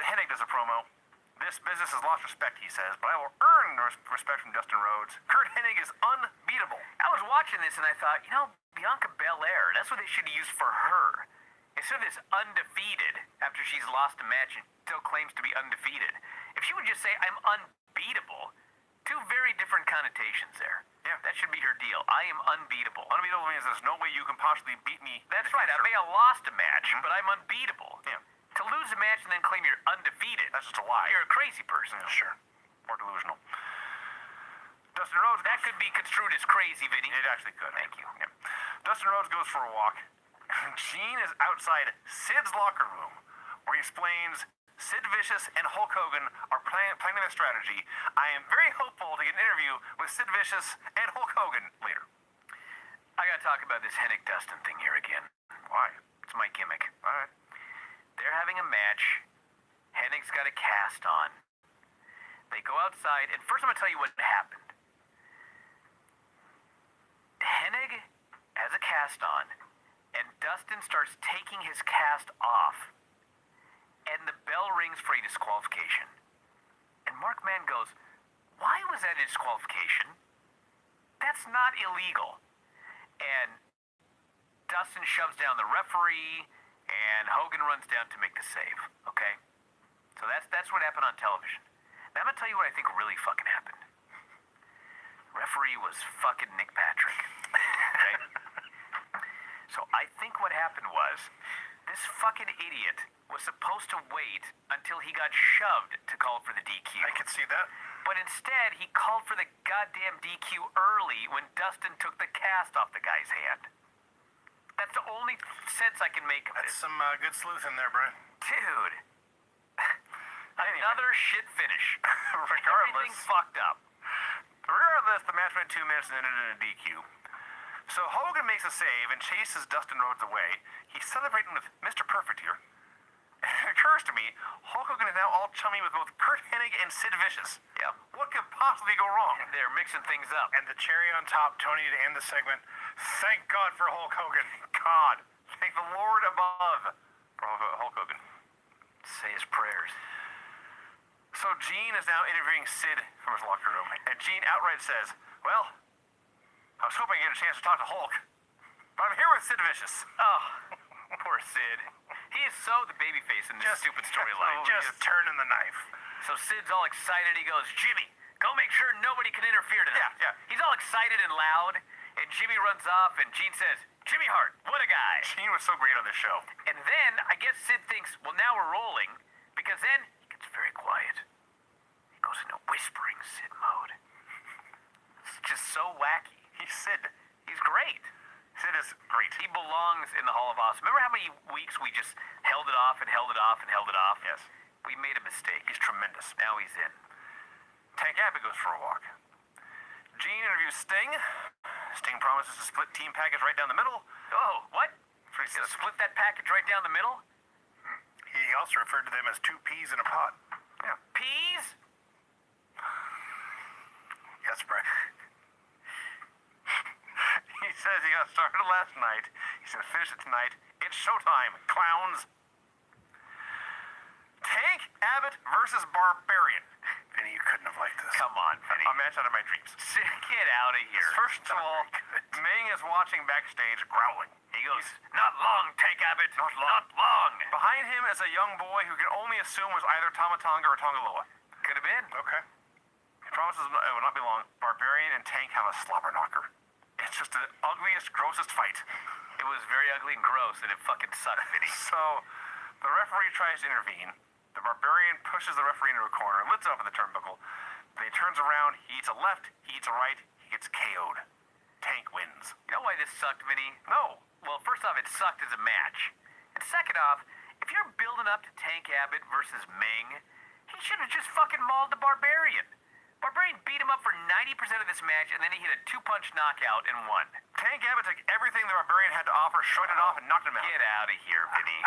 Hennig does a promo. This business has lost respect, he says, but I will earn respect from Dustin Rhodes. Kurt Hennig is unbeatable. I was watching this and I thought, Bianca Belair, that's what they should use for her. Instead of this undefeated after she's lost a match and still claims to be undefeated. If she would just say, I'm unbeatable, two very different connotations there. Yeah. That should be her deal. I am unbeatable. Unbeatable means there's no way you can possibly beat me. That's right. I may have lost a match, but I'm unbeatable. Yeah. To lose a match and then claim you're undefeated, That's just a lie. you're a crazy person. Sure. More delusional. Dustin Rhodes That goes... could be construed as crazy, Vinny. It actually could. Thank you. Yeah. Dustin Rhodes goes for a walk. Gene is outside Sid's locker room, where he explains Sid Vicious and Hulk Hogan are planning their strategy. I am very hopeful to get an interview with Sid Vicious and Hulk Hogan later. I gotta talk about this Hennig Dustin thing here again. Why? It's my gimmick. All right. They're having a match. Hennig's got a cast on. They go outside, and first I'm gonna tell you what happened. Hennig has a cast on, and Dustin starts taking his cast off. And the bell rings for a disqualification. And Mark Mann goes, why was that a disqualification? That's not illegal. And Dustin shoves down the referee, and Hogan runs down to make the save, okay? So that's what happened on television. Now I'm gonna tell you what I think really fucking happened. Referee was fucking Nick Patrick, okay? So I think what happened was, this fucking idiot was supposed to wait until he got shoved to call for the DQ. I could see that. But instead, he called for the goddamn DQ early when Dustin took the cast off the guy's hand. That's the only sense I can make of That's it. some good sleuth in there, Brian. Dude. Another shit finish. Regardless. Everything fucked up. Regardless, the match went 2 minutes and ended in a DQ. So Hogan makes a save and chases Dustin Rhodes away. He's celebrating with Mr. Perfect here. And it occurs to me, Hulk Hogan is now all chummy with both Kurt Hennig and Sid Vicious. Yeah. What could possibly go wrong? They're mixing things up. And the cherry on top, Tony, to end the segment, thank God for Hulk Hogan. God, thank the Lord above for Hulk Hogan. Say his prayers. So Gene is now interviewing Sid from his locker room, and Gene outright says, well, I was hoping I get a chance to talk to Hulk, but I'm here with Sid Vicious. Oh, poor Sid. He is so the babyface in this stupid storyline. Just turning the knife. So Sid's all excited. He goes, Jimmy, go make sure nobody can interfere tonight. Yeah. He's all excited and loud, and Jimmy runs off, and Gene says, Jimmy Hart, what a guy. Gene was so great on this show. And then I guess Sid thinks, well, now we're rolling, because then he gets very quiet. He goes into whispering Sid mode. so wacky. He's Sid. He's great. Sid is great. He belongs in the Hall of Awesome. Remember how many weeks we just held it off and held it off and held it off? Yes. We made a mistake. He's tremendous. Now he's in. Tank Abbott goes for a walk. Gene interviews Sting. Sting promises to split team package right down the middle. Oh, what? Pretty Gonna sis- split that package right down the middle? He also referred to them as two peas in a pod. Yeah. Peas? Yes, Brian. He says he got started last night. He's gonna finish it tonight. It's showtime, clowns. Tank Abbott versus Barbarian. Vinny, you couldn't have liked this. Come on, Vinny. A match out of my dreams. Get out of here. First of all, Meng is watching backstage, growling. He goes, not long, Tank Abbott. Not long. Behind him is a young boy who can only assume was either Tama Tonga or Tongaloa. Could have been. Okay. He promises it will not be long. Barbarian and Tank have a slobber knocker. It's just the ugliest, grossest fight. It was very ugly and gross, and it fucking sucked, Vinny. So, the referee tries to intervene. The Barbarian pushes the referee into a corner, lids up in the turnbuckle. Then he turns around, he eats a left, he eats a right, he gets KO'd. Tank wins. You know why this sucked, Vinny? No. Well, first off, it sucked as a match. And second off, if you're building up to Tank Abbott versus Meng, he should have just fucking mauled the Barbarian. Barbarian beat him up for 90% of this match, and then he hit a two-punch knockout and won. Tank Abbott took everything the Barbarian had to offer, shrugged it off, and knocked him out. Get out of here, Vinny.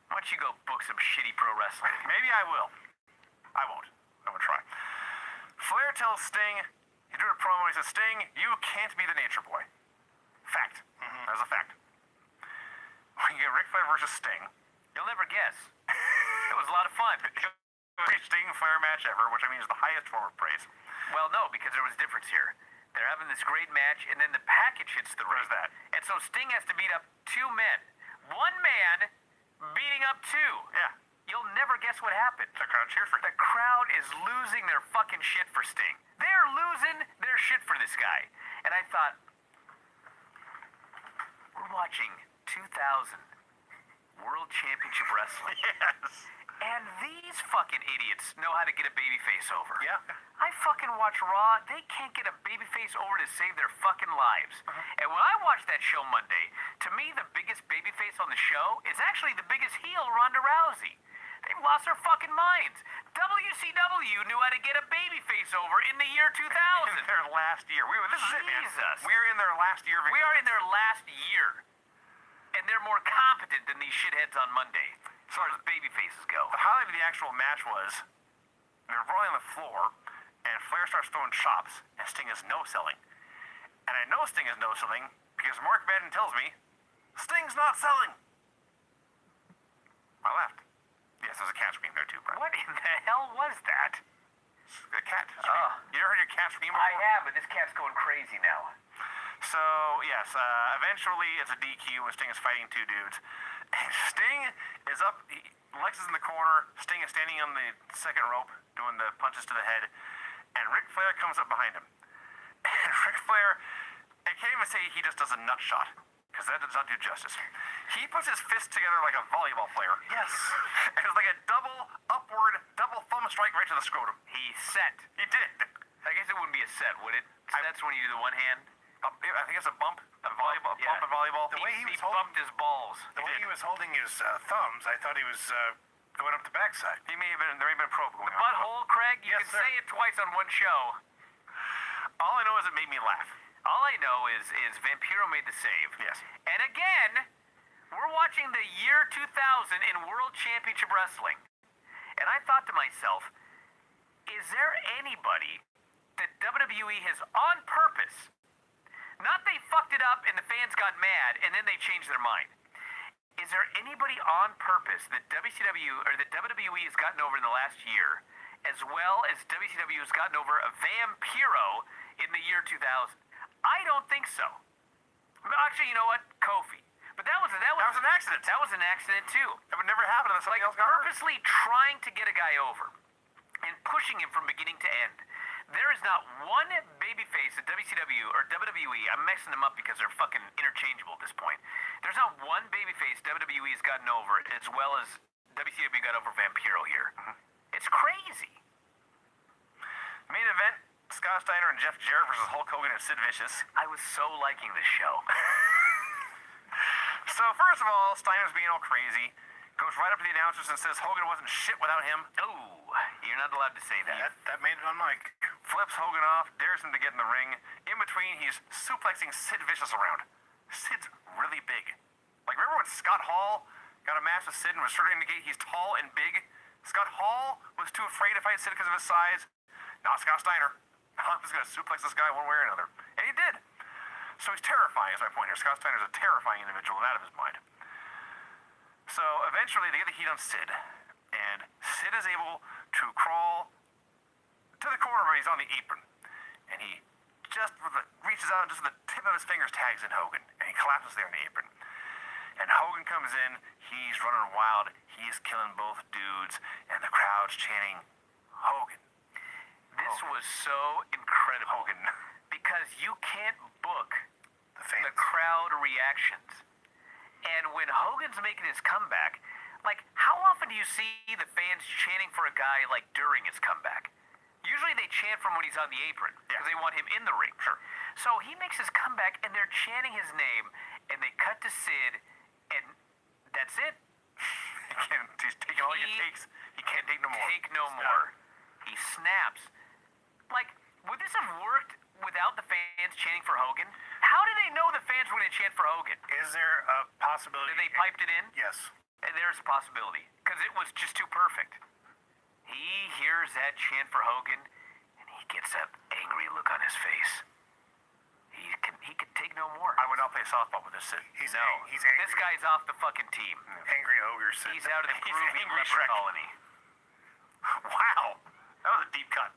Why don't you go book some shitty pro wrestling? Maybe I will. I won't. I'm gonna try. Flair tells Sting, he drew a promo, he says, Sting, you can't be the Nature Boy. Fact. That's a fact. We get Ric Flair versus Sting. You'll never guess. It was a lot of fun. Every Sting Flair match ever, which I mean is the highest form of praise. Well, no, because there was a difference here. They're having this great match, and then the package hits the ring. Where's that? And so Sting has to beat up two men. One man beating up two. Yeah. You'll never guess what happened. The crowd cheers for The crowd is losing their fucking shit for Sting. They're losing their shit for this guy. And I thought, we're watching 2000 World Championship Wrestling. Yes. And these fucking idiots know how to get a babyface over. Yeah. I fucking watch Raw. They can't get a babyface over to save their fucking lives. And when I watched that show Monday, to me, the biggest babyface on the show is actually the biggest heel, Ronda Rousey. They've lost their fucking minds. WCW knew how to get a babyface over in the year 2000. In their last year. This is it, man. Jesus. We're in their last year of We are in their last year. And they're more competent than these shitheads on Monday, as far as babyfaces go. The highlight of the actual match was they were rolling on the floor, and Flair starts throwing chops, and Sting is no-selling. And I know Sting is no-selling because Mark Madden tells me Sting's not selling. I laughed. Yes, there's a cat scream there too, Brian. What in the hell was that? A cat scream. Oh. You never heard your cat scream before? I have, but this cat's going crazy now. So, yes, eventually it's a DQ when Sting is fighting two dudes. And Sting is up, Lex is in the corner, Sting is standing on the second rope, doing the punches to the head, and Ric Flair comes up behind him. And Ric Flair, I can't even say he just does a nut shot, because that does not do justice. He puts his fists together like a volleyball player. Yes. And it's like a double upward, double thumb strike right to the scrotum. He set. He did. I guess it wouldn't be a set, would it? That's when you do the one hand. I think it's a bump, a volleyball, Yeah. bump in volleyball. The way he was bumped his balls. The way he was holding his thumbs, I thought he was going up the backside. There may have been a probe going on. Butthole, Craig, you Yes, can sir. say it twice on one show. All I know is it made me laugh. All I know is Vampiro made the save. Yes. And again, we're watching the year 2000 in World Championship Wrestling. And I thought to myself, is there anybody that WWE has on purpose, not they fucked it up and the fans got mad and then they changed their mind. Is there anybody on purpose that WCW or that WWE has gotten over in the last year, as well as WCW has gotten over a Vampiro in the year 2000? I don't think so. Actually, you know what? Kofi. But that was an accident. That was an accident too. That would never happen unless something else got hurt. Purposely trying to get a guy over and pushing him from beginning to end. There is not one babyface at WCW or WWE. I'm mixing them up because they're fucking interchangeable at this point. There's not one babyface WWE has gotten over as well as WCW got over Vampiro here. It's crazy. Main event, Scott Steiner and Jeff Jarrett versus Hulk Hogan and Sid Vicious. I was so liking this show. So first of all, Steiner's being all crazy. Goes right up to the announcers and says Hogan wasn't shit without him. Oh, you're not allowed to say that. That made it on mic. Flips Hogan off, dares him to get in the ring. In between, he's suplexing Sid Vicious around. Sid's really big. Like, remember when Scott Hall got a match with Sid and was sure to indicate he's tall and big? Scott Hall was too afraid to fight Sid because of his size. Not Scott Steiner. I'm just going to suplex this guy one way or another. And he did. So he's terrifying, is my point here. Scott Steiner's a terrifying individual and out of his mind. So eventually they get the heat on Sid. And Sid is able to crawl to the corner where he's on the apron. And he just reaches out and just with the tip of his fingers tags in Hogan. And he collapses there on the apron. And Hogan comes in. He's running wild. He's killing both dudes. And the crowd's chanting, Hogan. This was so incredible. Hogan. Because you can't book The the crowd reactions. And when Hogan's making his comeback, like, how often do you see the fans chanting for a guy, like, during his comeback? Usually they chant from when he's on the apron, because they want him in the ring. Sure. So he makes his comeback, and they're chanting his name, and they cut to Sid, and that's it. He's taking all he takes. He can't take no more. Take no more. He snaps. Like, would this have worked without the fans chanting for Hogan? How did they know the fans were going to chant for Hogan? Is there a possibility? Did they piped it in? Yes. And there's a possibility, because it was just too perfect. He hears that chant for Hogan, and he gets that angry look on his face. He can take no more. I would not play softball with this Sid. He's No, he's angry. this guy's off the fucking team. Angry ogre. Sid. He's out of the He's Peruvian angry leper Shrek. colony. Wow. That was a deep cut.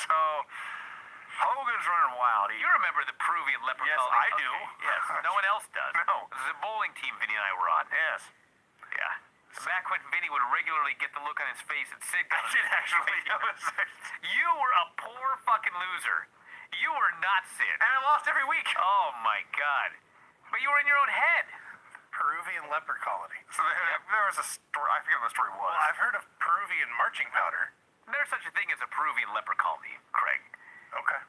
So, Hogan's running wild. You remember the Peruvian leper Yes, colony? I do. Okay, yes, no one else does. No. This is a bowling team Vinny and I were on. Yes. Yeah. Back when Vinny would regularly get the look on his face and Sid got I did actually. You were a poor fucking loser. You were not Sid. And I lost every week. Oh my god. But you were in your own head. Peruvian leper colony. So there was a story. I forget what the story was. Well, I've heard of Peruvian marching powder. There's such a thing as a Peruvian leper colony, Craig. Okay.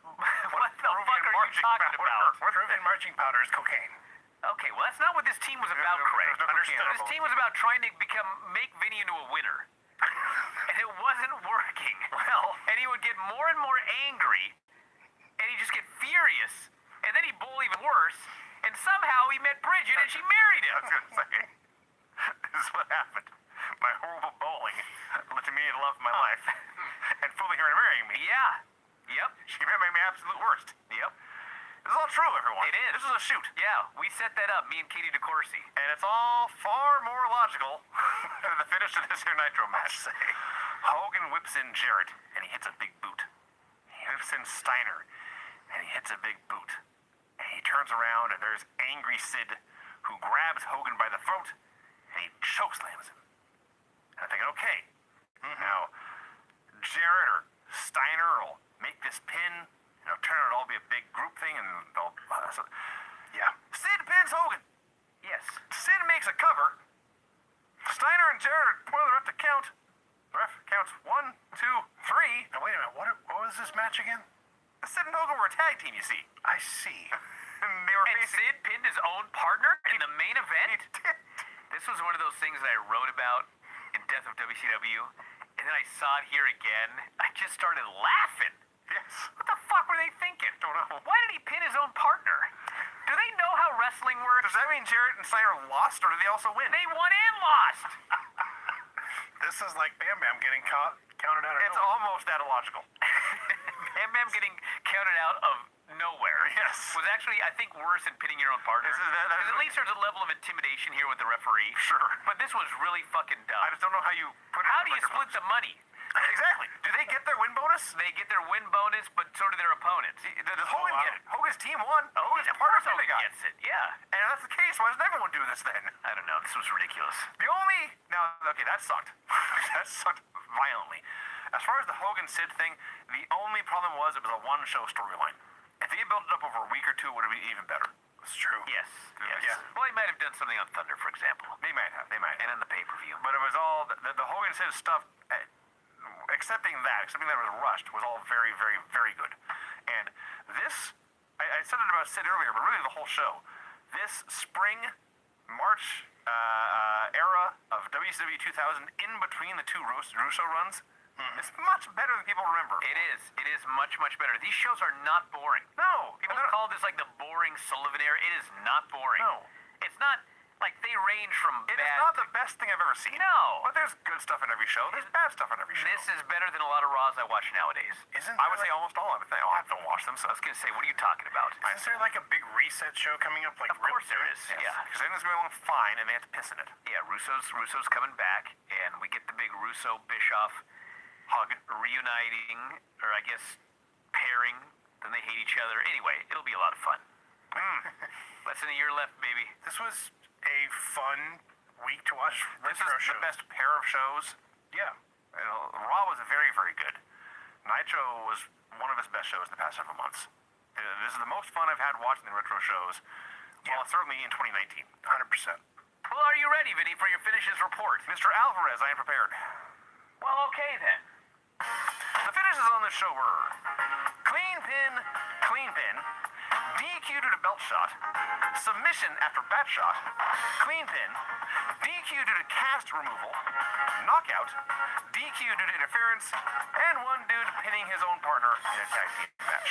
What the fuck are you marching talking powder? about? Peruvian marching powder is cocaine. Okay, well that's not what this team was about, Craig. there's no Understood. This team was about trying to make Vinny into a winner. And it wasn't working. Well, And he would get more and more angry, and he'd just get furious, and then he'd bowl even worse, and somehow he met Bridget and she married I him. was going to say, this is what happened. My horrible bowling led to me in love of my life and fooling her and marrying me. Yeah. Yep. She made my absolute worst. Yep. This is all true, everyone. It is. This is a shoot. Yeah, we set that up, me and Katie DeCourcy. And it's all far more logical than the finish of this here Nitro match. Hogan whips in Jarrett, and he hits a big boot. He whips in Steiner, and he hits a big boot. And he turns around, and there's angry Sid, who grabs Hogan by the throat, and he chokeslams him. And I'm thinking, okay, now Jarrett or Steiner will make this pin, turn it all be a big group thing, and they'll... Yeah. Sid pins Hogan. Yes. Sid makes a cover. Steiner and Jarrett are pointing up to count. The ref counts 1, 2, 3. Now wait a minute. What was this match again? Sid and Hogan were a tag team, you see. I see. And they were And facing... Sid pinned his own partner in the main event? This was one of those things that I wrote about in Death of WCW, and then I saw it here again. I just started laughing. Yes. What the fuck were they thinking? Don't know. Why did he pin his own partner? Do they know how wrestling works? Does that mean Jarrett and Steiner lost, or did they also win? They won and lost. This is like Bam Bam getting counted out of It's nowhere. almost that illogical. Bam Bam getting counted out of nowhere. Yes. Was actually, I think, worse than pinning your own partner. This is- that- 'Cause at least there's a level of intimidation here with the referee. Sure. But this was really fucking dumb. I just don't know how you put it How in do you split the money? Exactly. Do they get their win bonus? They get their win bonus, but so do their opponents. Does Hogan get it? Hogan's team won. Hogan's Of partner course Hogan they got. gets it, yeah. And if that's the case, why doesn't everyone do this then? I don't know, this was ridiculous. The only... Now, okay, that sucked. That sucked violently. As far as the Hogan-Sid thing, the only problem was it was a one-show storyline. If they had built it up over a week or two, it would have been even better. It's true. Yes, yes. Yeah. Well, he might have done something on Thunder, for example. They might have. They might And have. on the pay-per-view. But it was all... The Hogan-Sid stuff... accepting that it was rushed, was all very, very, very good. And this, I said it about Sid earlier, but really the whole show, this spring March era of WCW 2000, in between the two Russo runs, is much better than people remember. It is. It is much, much better. These shows are not boring. No, People call this like the boring Sullivan era. It is not boring. No. It's not like they range from It bad is not the best thing I've ever seen. No. But there's good stuff in every show. There's bad stuff in every show. This is better than a lot of Raws I watch nowadays. I would say almost all of it. I don't watch them, so I was going to say, what are you talking about? Is there like a big reset show coming up? Like Of course there is. Yeah. because everything's going along fine, and they have to piss in it. Yeah, Russo's coming back, and we get the big Russo-Bischoff Hug. reuniting, or I guess pairing. Then they hate each other. Anyway, it'll be a lot of fun. Less than a year left, baby. This was a fun week to watch This retro is shows. the best pair of shows. Yeah. Raw was very, very good. Nitro was one of his best shows in the past several months. This is the most fun I've had watching the retro shows. Well, certainly in 2019. 100%. Well, are you ready, Vinny, for your finishes report? Mr. Alvarez, I am prepared. Well, okay then. The finishes on this show were clean pin, DQ due to belt shot, submission after bat shot, clean pin, DQ due to cast removal, knockout, DQ due to interference, and one dude pinning his own partner in a tag team match.